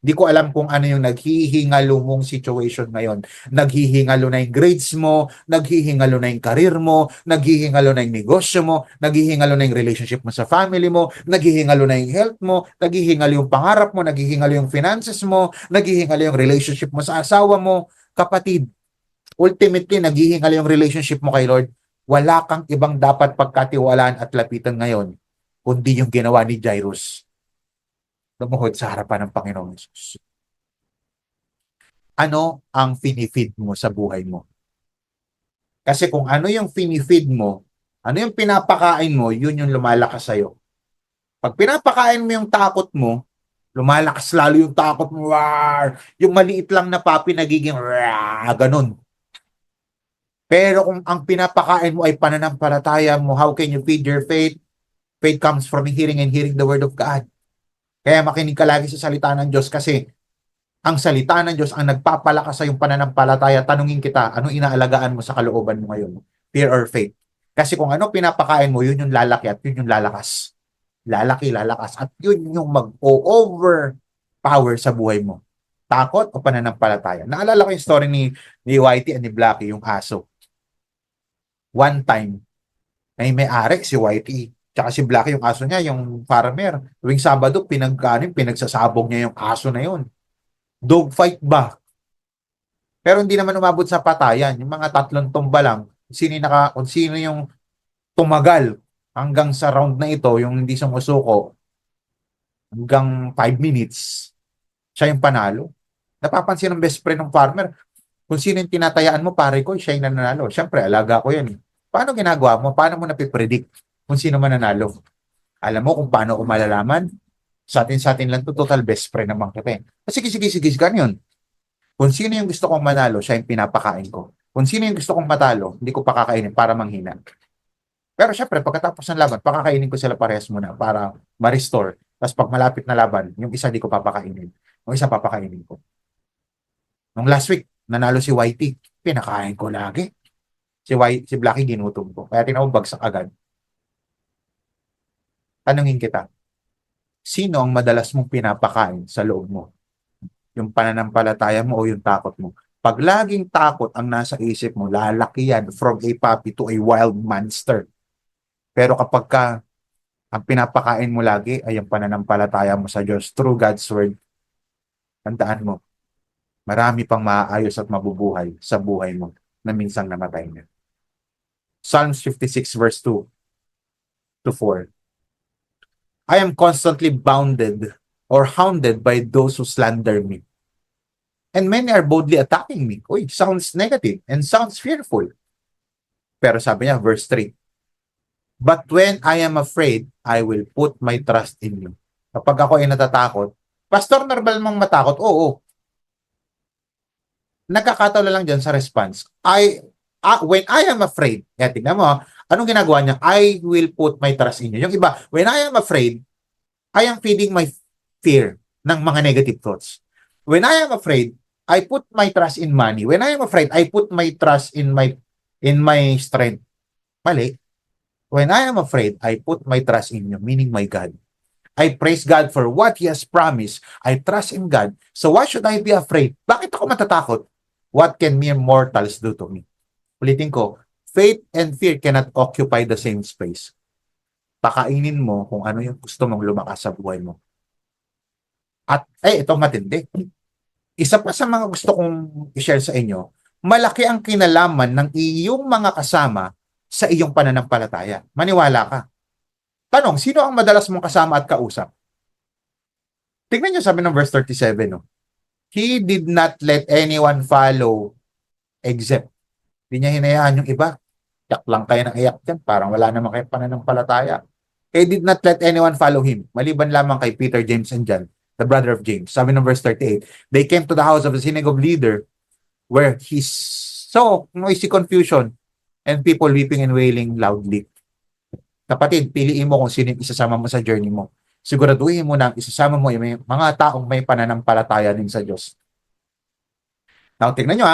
Hindi ko alam kung ano yung naghihingalo mong situation ngayon. Naghihingalo na yung grades mo, naghihingalo na yung career mo, naghihingalo na yung negosyo mo, naghihingalo na yung relationship mo sa family mo, naghihingalo na yung health mo, naghihingalo yung pangarap mo, naghihingalo yung finances mo, naghihingalo yung relationship mo sa asawa mo. Kapatid, ultimately, naghihingalo yung relationship mo kay Lord. Wala kang ibang dapat pagkatiwalaan at lapitan ngayon kundi yung ginawa ni Jairus. Lumuhod sa harapan ng Panginoong Jesus. Ano ang finifeed mo sa buhay mo? Kasi kung ano yung finifeed mo, Ano yung pinapakain mo, yun yung lumalakas sa'yo. Pag pinapakain mo yung takot mo, lumalakas lalo yung takot mo. War! Yung maliit lang na papi nagiging ganun. Pero kung ang pinapakain mo ay pananampalataya mo, how can you feed your faith? Faith comes from hearing and hearing the word of God. Kaya makinig ka lagi sa salita ng Diyos kasi ang salita ng Diyos ang nagpapalakas sa iyong pananampalataya. Tanungin kita, anong inaalagaan mo sa kalooban mo ngayon? Fear or faith? Kasi kung ano pinapakain mo, yun yung lalaki at yun yung lalakas. Lalaki, lalakas. At yun yung mag-overpower sa buhay mo. Takot o pananampalataya. Naalala ko yung story ni Whitey and ni Blackie, yung aso. One time, may-ari si Whitey. Tsaka si Blackie, yung aso niya, yung farmer. Tuwing Sabado, pinagsasabog niya yung aso na yun. Dog fight ba? Pero hindi naman umabot sa patayan. Yung mga 3 tumba lang, kung sino yung tumagal hanggang sa round na ito, yung hindi sumusuko, hanggang 5 minutes, siya yung panalo. Napapansin ng best friend ng farmer, kung sino yung tinatayaan mo, pare ko, siya yung nanalo. Siyempre, alaga ko yan. Paano ginagawa mo? Paano mo napipredict kung sino mananalo? Alam mo kung paano ko malalaman? Sa atin lang to, total best friend naman kita. Sige, ganyan. Kung sino yung gusto kong manalo, siya yung pinapakain ko. Kung sino yung gusto kong matalo, hindi ko pakakainin para manghina. Pero syempre, pagkatapos ng laban, pakakainin ko sila parehas muna para ma-restore. Tapos pag malapit na laban, yung isa di ko papakainin. Yung isa papakainin ko. Nung last week, nanalo si Whitey. Pinakain ko lagi. Si Blackie ginutom ko. Kaya tinawag bagsak agad. Tanungin kita, sino ang madalas mong pinapakain sa loob mo? Yung pananampalataya mo o yung takot mo? Pag laging takot ang nasa isip mo, lalaki yan from a puppy to a wild monster. Pero kapag ang pinapakain mo lagi ay ang pananampalataya mo sa Diyos through God's Word, tandaan mo, marami pang maaayos at mabubuhay sa buhay mo na minsang namatay na. Psalms 56 verse 2 to 4. I am constantly bounded or hounded by those who slander me. And many are boldly attacking me. Uy, sounds negative and sounds fearful. Pero sabi niya, verse 3, but when I am afraid, I will put my trust in you. Kapag ako ay natatakot, Pastor, normal mong matakot? Oo. Nagkakataon lang dyan sa response. When I am afraid, tingnan mo, anong ginagawa niya? I will put my trust in you. Yung iba, when I am afraid, I am feeding my fear ng mga negative thoughts. When I am afraid, I put my trust in money. When I am afraid, I put my trust in my strength. Mali. When I am afraid, I put my trust in you, meaning my God. I praise God for what He has promised. I trust in God. So why should I be afraid? Bakit ako matatakot? What can mere mortals do to me? Ulitin ko, faith and fear cannot occupy the same space. Pakainin mo kung ano yung gusto mong lumakas sa buhay mo. At, ito matindi. Isa pa sa mga gusto kong i-share sa inyo, malaki ang kinalaman ng iyong mga kasama sa iyong pananampalataya. Maniwala ka. Tanong, sino ang madalas mong kasama at kausap? Tingnan niyo sabi ng verse 37, no? He did not let anyone follow except. Hindi niya hinayaan yung iba. Iyak lang kayo ng iyak dyan. Parang wala naman kayo pananampalataya. He did not let anyone follow him. Maliban lamang kay Peter, James, and John, the brother of James. Sabi ng verse 38, they came to the house of the synagogue leader where he saw noisy confusion and people weeping and wailing loudly. Kapatid, piliin mo kung sino yung isasama mo sa journey mo. Siguraduhin mo na isasama mo yung mga taong may pananampalataya din sa Diyos. Now, tingnan nyo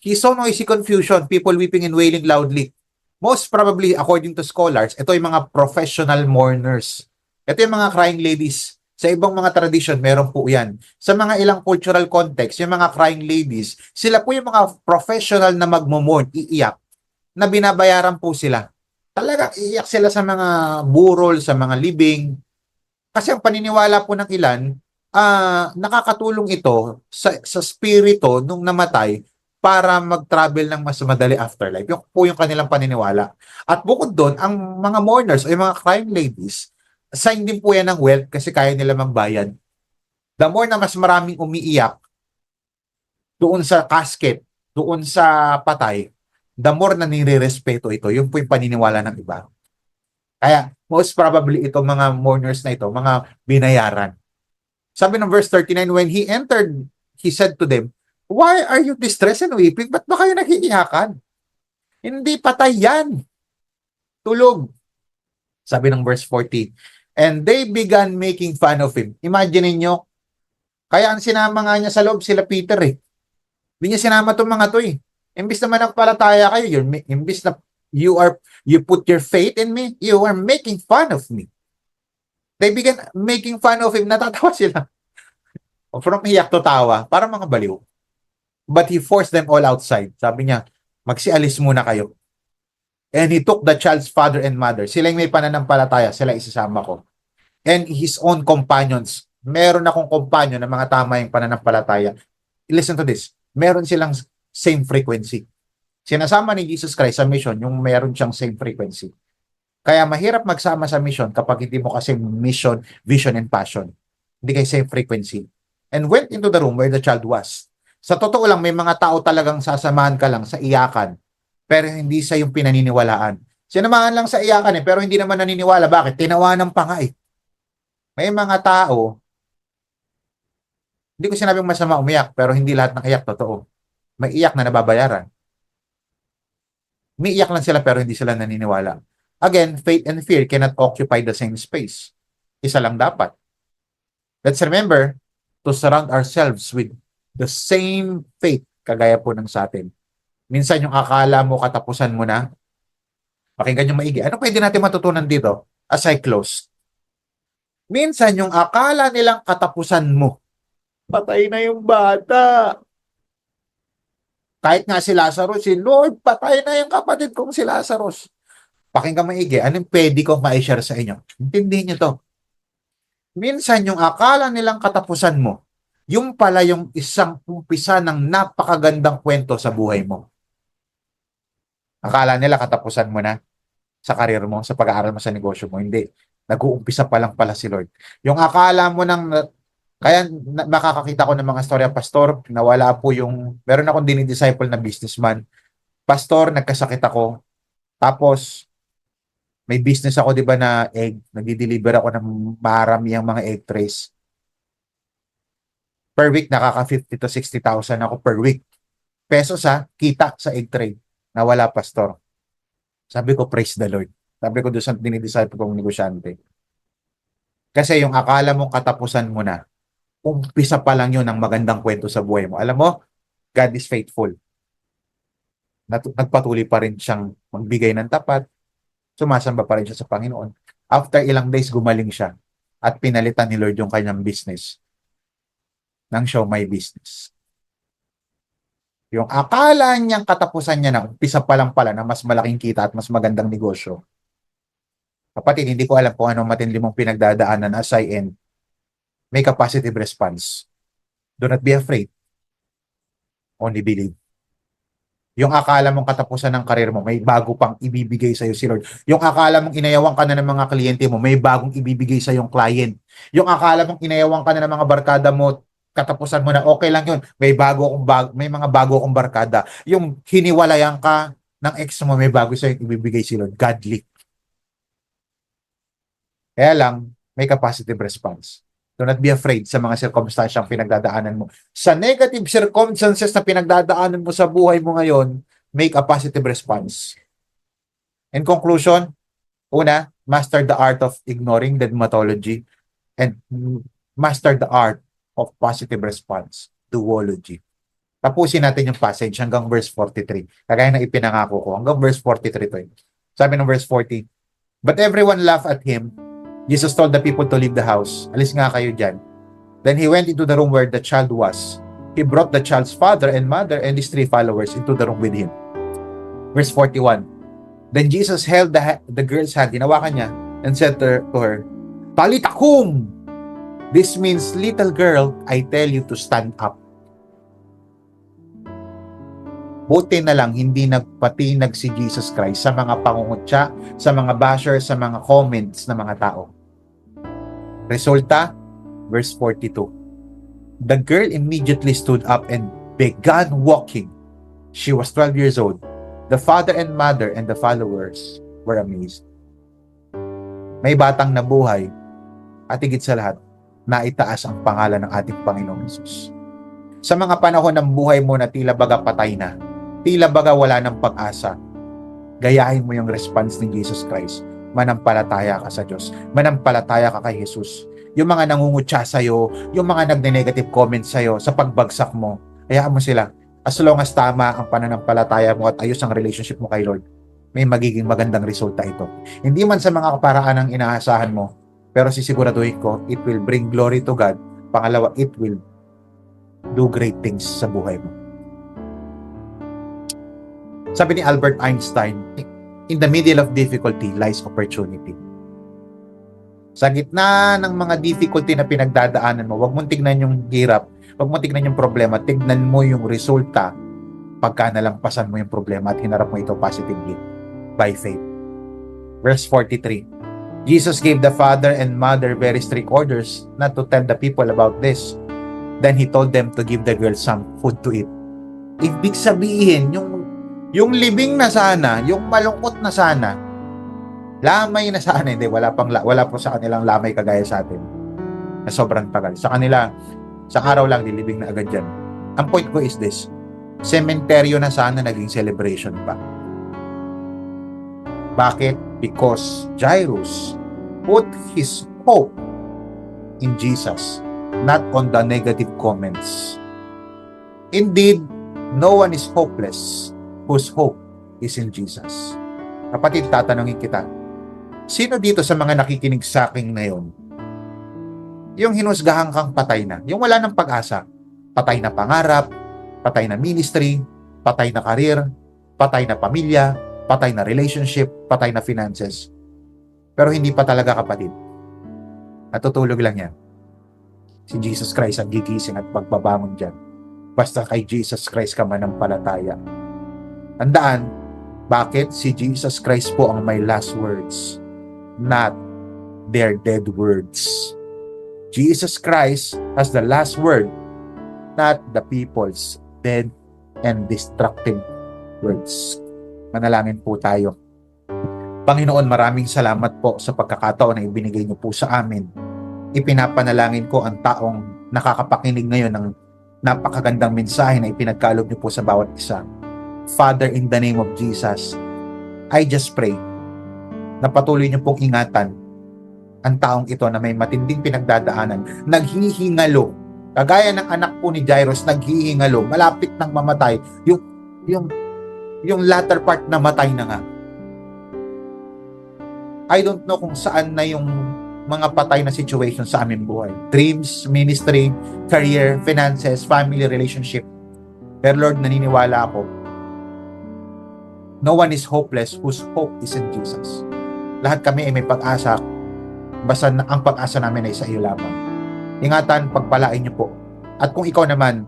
he saw noisy confusion, people weeping and wailing loudly. Most probably, according to scholars, ito yung mga professional mourners. Ito yung mga crying ladies. Sa ibang mga tradition, meron po yan. Sa mga ilang cultural context, yung mga crying ladies, sila po yung mga professional na magmumorn, iiyak, na binabayaran po sila. Talagang iiyak sila sa mga burol, sa mga libing. Kasi ang paniniwala po ng ilan, nakakatulong ito sa spirito nung namatay para mag-travel ng mas madali afterlife. Yung po yung kanilang paniniwala. At bukod doon, ang mga mourners o yung mga crying ladies, sign din po yan ng wealth kasi kaya nila magbayad. The more na mas maraming umiiyak doon sa casket, doon sa patay, the more na nire-respeto ito, yung po yung paniniwala ng iba. Kaya, most probably itong mga mourners na ito, mga binayaran. Sabi ng verse 39, when he entered, he said to them, why are you distressed and weeping? Ba't ba kayo nag-iiyakan? Hindi, patay yan. Tulog. Sabi ng verse 40, and they began making fun of him. Imagine niyo, kaya ang sinama nga niya sa loob, sila Peter eh. Hindi niya sinama itong mga to eh. Imbis na managpalataya kayo, imbis na you put your faith in me, you are making fun of me. They began making fun of him. Natatawa sila. From iyak to tawa, para mga baliw. But he forced them all outside. Sabi niya, magsialis muna kayo. And he took the child's father and mother. Sila yung may pananampalataya, sila isasama ko. And his own companions. Meron akong companion na mga tama yung pananampalataya. Listen to this. Meron silang same frequency. Sinasama ni Jesus Christ sa mission yung meron siyang same frequency. Kaya mahirap magsama sa mission kapag hindi mo kasi mission, vision, and passion. Hindi kayo same frequency. And went into the room where the child was. Sa totoo lang, may mga tao talagang sasamahan ka lang sa iyakan, pero hindi sa yung pinaniniwalaan. Sinamahan lang sa iyakan pero hindi naman naniniwala. Bakit? Tinawanan pa nga eh. May mga tao, hindi ko sinabing masama umiyak, pero hindi lahat ng iyak totoo. May iyak na nababayaran. May iyak lang sila pero hindi sila naniniwala. Again, faith and fear cannot occupy the same space. Isa lang dapat. Let's remember to surround ourselves with the same faith kagaya po ng sa atin. Minsan yung akala mo katapusan mo na, pakinggan yung maigi. Ano pwede natin matutunan dito as I close? Minsan yung akala nilang katapusan mo, patay na yung bata. Kahit nga si Lazarus, si Lord, patay na yung kapatid kong si Lazarus. Pakinggan maigi, anong pwede kong ma-share sa inyo? Intindihin nyo to. Minsan yung akala nilang katapusan mo, yung pala yung isang umpisa ng napakagandang kwento sa buhay mo. Akala nila katapusan mo na sa karir mo, sa pag-aaral mo sa negosyo mo. Hindi. Nag-uumpisa pa lang pala si Lord. Yung akala mo kaya makakakita ko ng mga storya, pastor, nawala po meron akong dinidisciple na businessman. Pastor, nagkasakit ako. Tapos, may business ako, di ba, na egg. Nagdi-deliver ako ng maraming mga egg trays. Per week, nakaka 50 to 60,000 ako per week. Pesos kita sa egg tray. Nawala, pastor. Sabi ko, praise the Lord. Sabi ko doon sa dinidisciple kong negosyante. Kasi yung akala mong katapusan mo na, umpisa pa lang yun ang magandang kwento sa buhay mo. Alam mo, God is faithful. Nagpatuloy pa rin siyang magbigay ng tapat. Sumasamba pa rin siya sa Panginoon. After ilang days, gumaling siya. At pinalitan ni Lord yung kanyang business ng Show My Business. Yung akala niyang katapusan niya na umpisa pa lang pala na mas malaking kita at mas magandang negosyo. Kapatid, hindi ko alam kung ano matindi mong pinagdadaanan as I end. Make a positive response. Do not be afraid. Only believe. Yung akala mong katapusan ng karir mo, may bago pang ibibigay sa'yo si Lord. Yung akala mong inayawan ka na ng mga kliyente mo, may bagong ibibigay sa yung client. Yung akala mong inayawan ka na ng mga barkada mo, katapusan mo na okay lang yun. May mga bago akong barkada. Yung hiniwalayan ka ng ex mo, may bago sa'yo ibibigay si Lord. Godly. Kaya lang, make a positive response. Do not be afraid sa mga circumstansyang pinagdadaanan mo. Sa negative circumstances na pinagdadaanan mo sa buhay mo ngayon, make a positive response. In conclusion, una, master the art of ignoring dogmatology and master the art of positive response, duology. Tapusin natin yung passage hanggang verse 43. Kagaya na ipinangako ko, hanggang verse 43 to. Sabi ng verse 40, but everyone laughed at him. Jesus told the people to leave the house. Alis nga kayo dyan. Then he went into the room where the child was. He brought the child's father and mother and his 3 followers into the room with him. Verse 41. Then Jesus held the girl's hand, hinawakan niya, and said to her, Talita kum! This means, little girl, I tell you to stand up. Buti na lang hindi nagpatinag si Jesus Christ sa mga pangungutya, sa mga bashers, sa mga comments ng mga tao. Resulta, verse 42. The girl immediately stood up and began walking. She was 12 years old. The father and mother and the followers were amazed. May batang nabuhay at higit sa lahat, naitaas ang pangalan ng ating Panginoong Hesus. Sa mga panahon ng buhay mo na tila baga patay na, tila baga wala ng pag-asa, gayahin mo yung response ni Jesus Christ. Manampalataya ka sa Diyos. Manampalataya ka kay Jesus. Yung mga nangungutya sa'yo, yung mga nagne-negative comments sa'yo sa pagbagsak mo, hayaan mo sila. As long as tama ang pananampalataya mo at ayos ang relationship mo kay Lord, may magiging magandang resulta ito. Hindi man sa mga kaparaan ang inaasahan mo, pero sisiguraduhin ko, it will bring glory to God. Pangalawa, it will do great things sa buhay mo. Sabi ni Albert Einstein, in the middle of difficulty lies opportunity. Sa gitna ng mga difficulty na pinagdadaanan mo, huwag mong tignan yung hirap, huwag mong tignan yung problema, tignan mo yung resulta pagka nalampasan mo yung problema at hinarap mo ito positively by faith. Verse 43, Jesus gave the father and mother very strict orders not to tell the people about this. Then he told them to give the girl some food to eat. Ibig sabihin, yung libing na sana, yung malungkot na sana, lamay na sana, hindi, wala po sa kanilang lamay kagaya sa atin na sobrang tagal. Sa kanila, sa araw lang, dilibing na agad yan. Ang point ko is this, sementeryo na sana naging celebration pa. Bakit? Because Jairus put his hope in Jesus, not on the negative comments. Indeed, no one is hopeless whose hope is in Jesus. Kapatid, tatanungin kita, sino dito sa mga nakikinig sa akin ngayon, yung hinusgahan kang patay na, yung wala ng pag-asa, patay na pangarap, patay na ministry, patay na karir, patay na pamilya, patay na relationship, patay na finances, pero hindi pa talaga kapatid, natutulog lang yan. Si Jesus Christ ang gigising at pagbabangon dyan. Basta kay Jesus Christ ka manampalataya. Tandaan, bakit? Si Jesus Christ po ang may last words, not their dead words. Jesus Christ has the last word, not the people's dead and destructive words. Manalangin po tayo. Panginoon, maraming salamat po sa pagkakataon na ibinigay niyo po sa amin. Ipinapanalangin ko ang taong nakakapakinig ngayon ng napakagandang mensahe na ipinagkaloob niyo po sa bawat isa. Father, in the name of Jesus, I just pray na patuloy niyo pong ingatan ang taong ito na may matinding pinagdadaanan, naghihingalo, kagaya ng anak po ni Jairus, naghihingalo, malapit nang mamatay, yung latter part na matay na nga. I don't know kung saan na yung mga patay na situation sa aming buhay. Dreams, ministry, career, finances, family, relationship. Pero Lord, naniniwala ako, no one is hopeless whose hope is in Jesus. Lahat kami ay may pag-asa, basta ang pag-asa namin ay sa iyo lamang. Ingatan, pagpalain niyo po. At kung ikaw naman,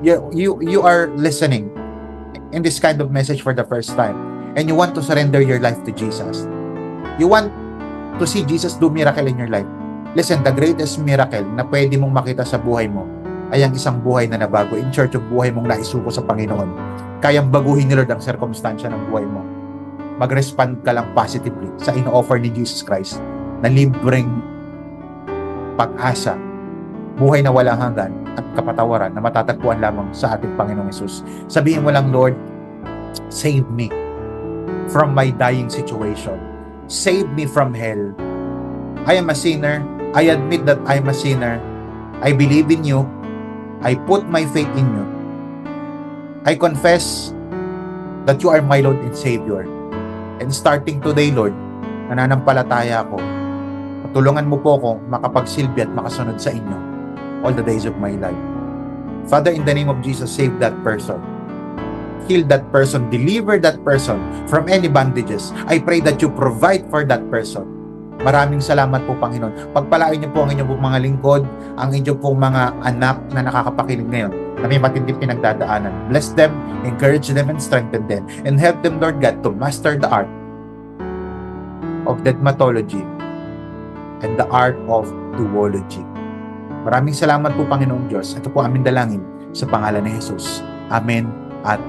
you are listening in this kind of message for the first time, and you want to surrender your life to Jesus. You want to see Jesus do miracle in your life. Listen, the greatest miracle na pwede mong makita sa buhay mo ay ang isang buhay na nabago. In church, yung buhay mong naisuko sa Panginoon. Kayang baguhin ni Lord ang sirkumstansya ng buhay mo. Mag-respond ka lang positively sa ino-offer ni Jesus Christ na libreng pag-asa, buhay na walang hanggan at kapatawaran na matatagpuan lamang sa ating Panginoong Hesus. Sabihin mo lang, Lord, save me from my dying situation. Save me from hell. I am a sinner. I admit that I am a sinner. I believe in you. I put my faith in you. I confess that you are my Lord and Savior. And starting today, Lord, nananampalataya ako. Tulungan mo po ako makapagsilbi at makasunod sa inyo all the days of my life. Father, in the name of Jesus, save that person. Heal that person, deliver that person from any bondages. I pray that you provide for that person. Maraming salamat po, Panginoon. Pagpalain niyo po ang inyong mga lingkod, ang inyong pong mga anak na nakakapakinig ngayon, na may matinding pinagdadaanan. Bless them, encourage them, and strengthen them. And help them, Lord God, to master the art of dermatology and the art of duology. Maraming salamat po, Panginoong Diyos. Ito po aming dalangin sa pangalan ni Jesus. Amen at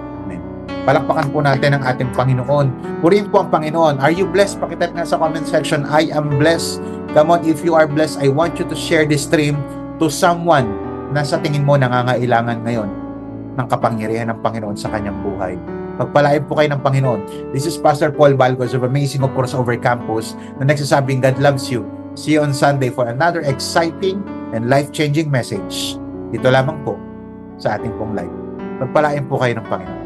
Palakpakan po natin ang ating Panginoon. Purihin po ang Panginoon. Are you blessed? Pakitype nga sa comment section, I am blessed. Come on, if you are blessed, I want you to share this stream to someone na sa tingin mo nangangailangan ngayon ng kapangyarihan ng Panginoon sa kanyang buhay. Pagpalain po kayo ng Panginoon. This is Pastor Paul Balgos of Amazing of Crossover Campus na nagsasabing God loves you. See you on Sunday for another exciting and life-changing message. Dito lamang po sa ating pong live. Pagpalain po kayo ng Panginoon.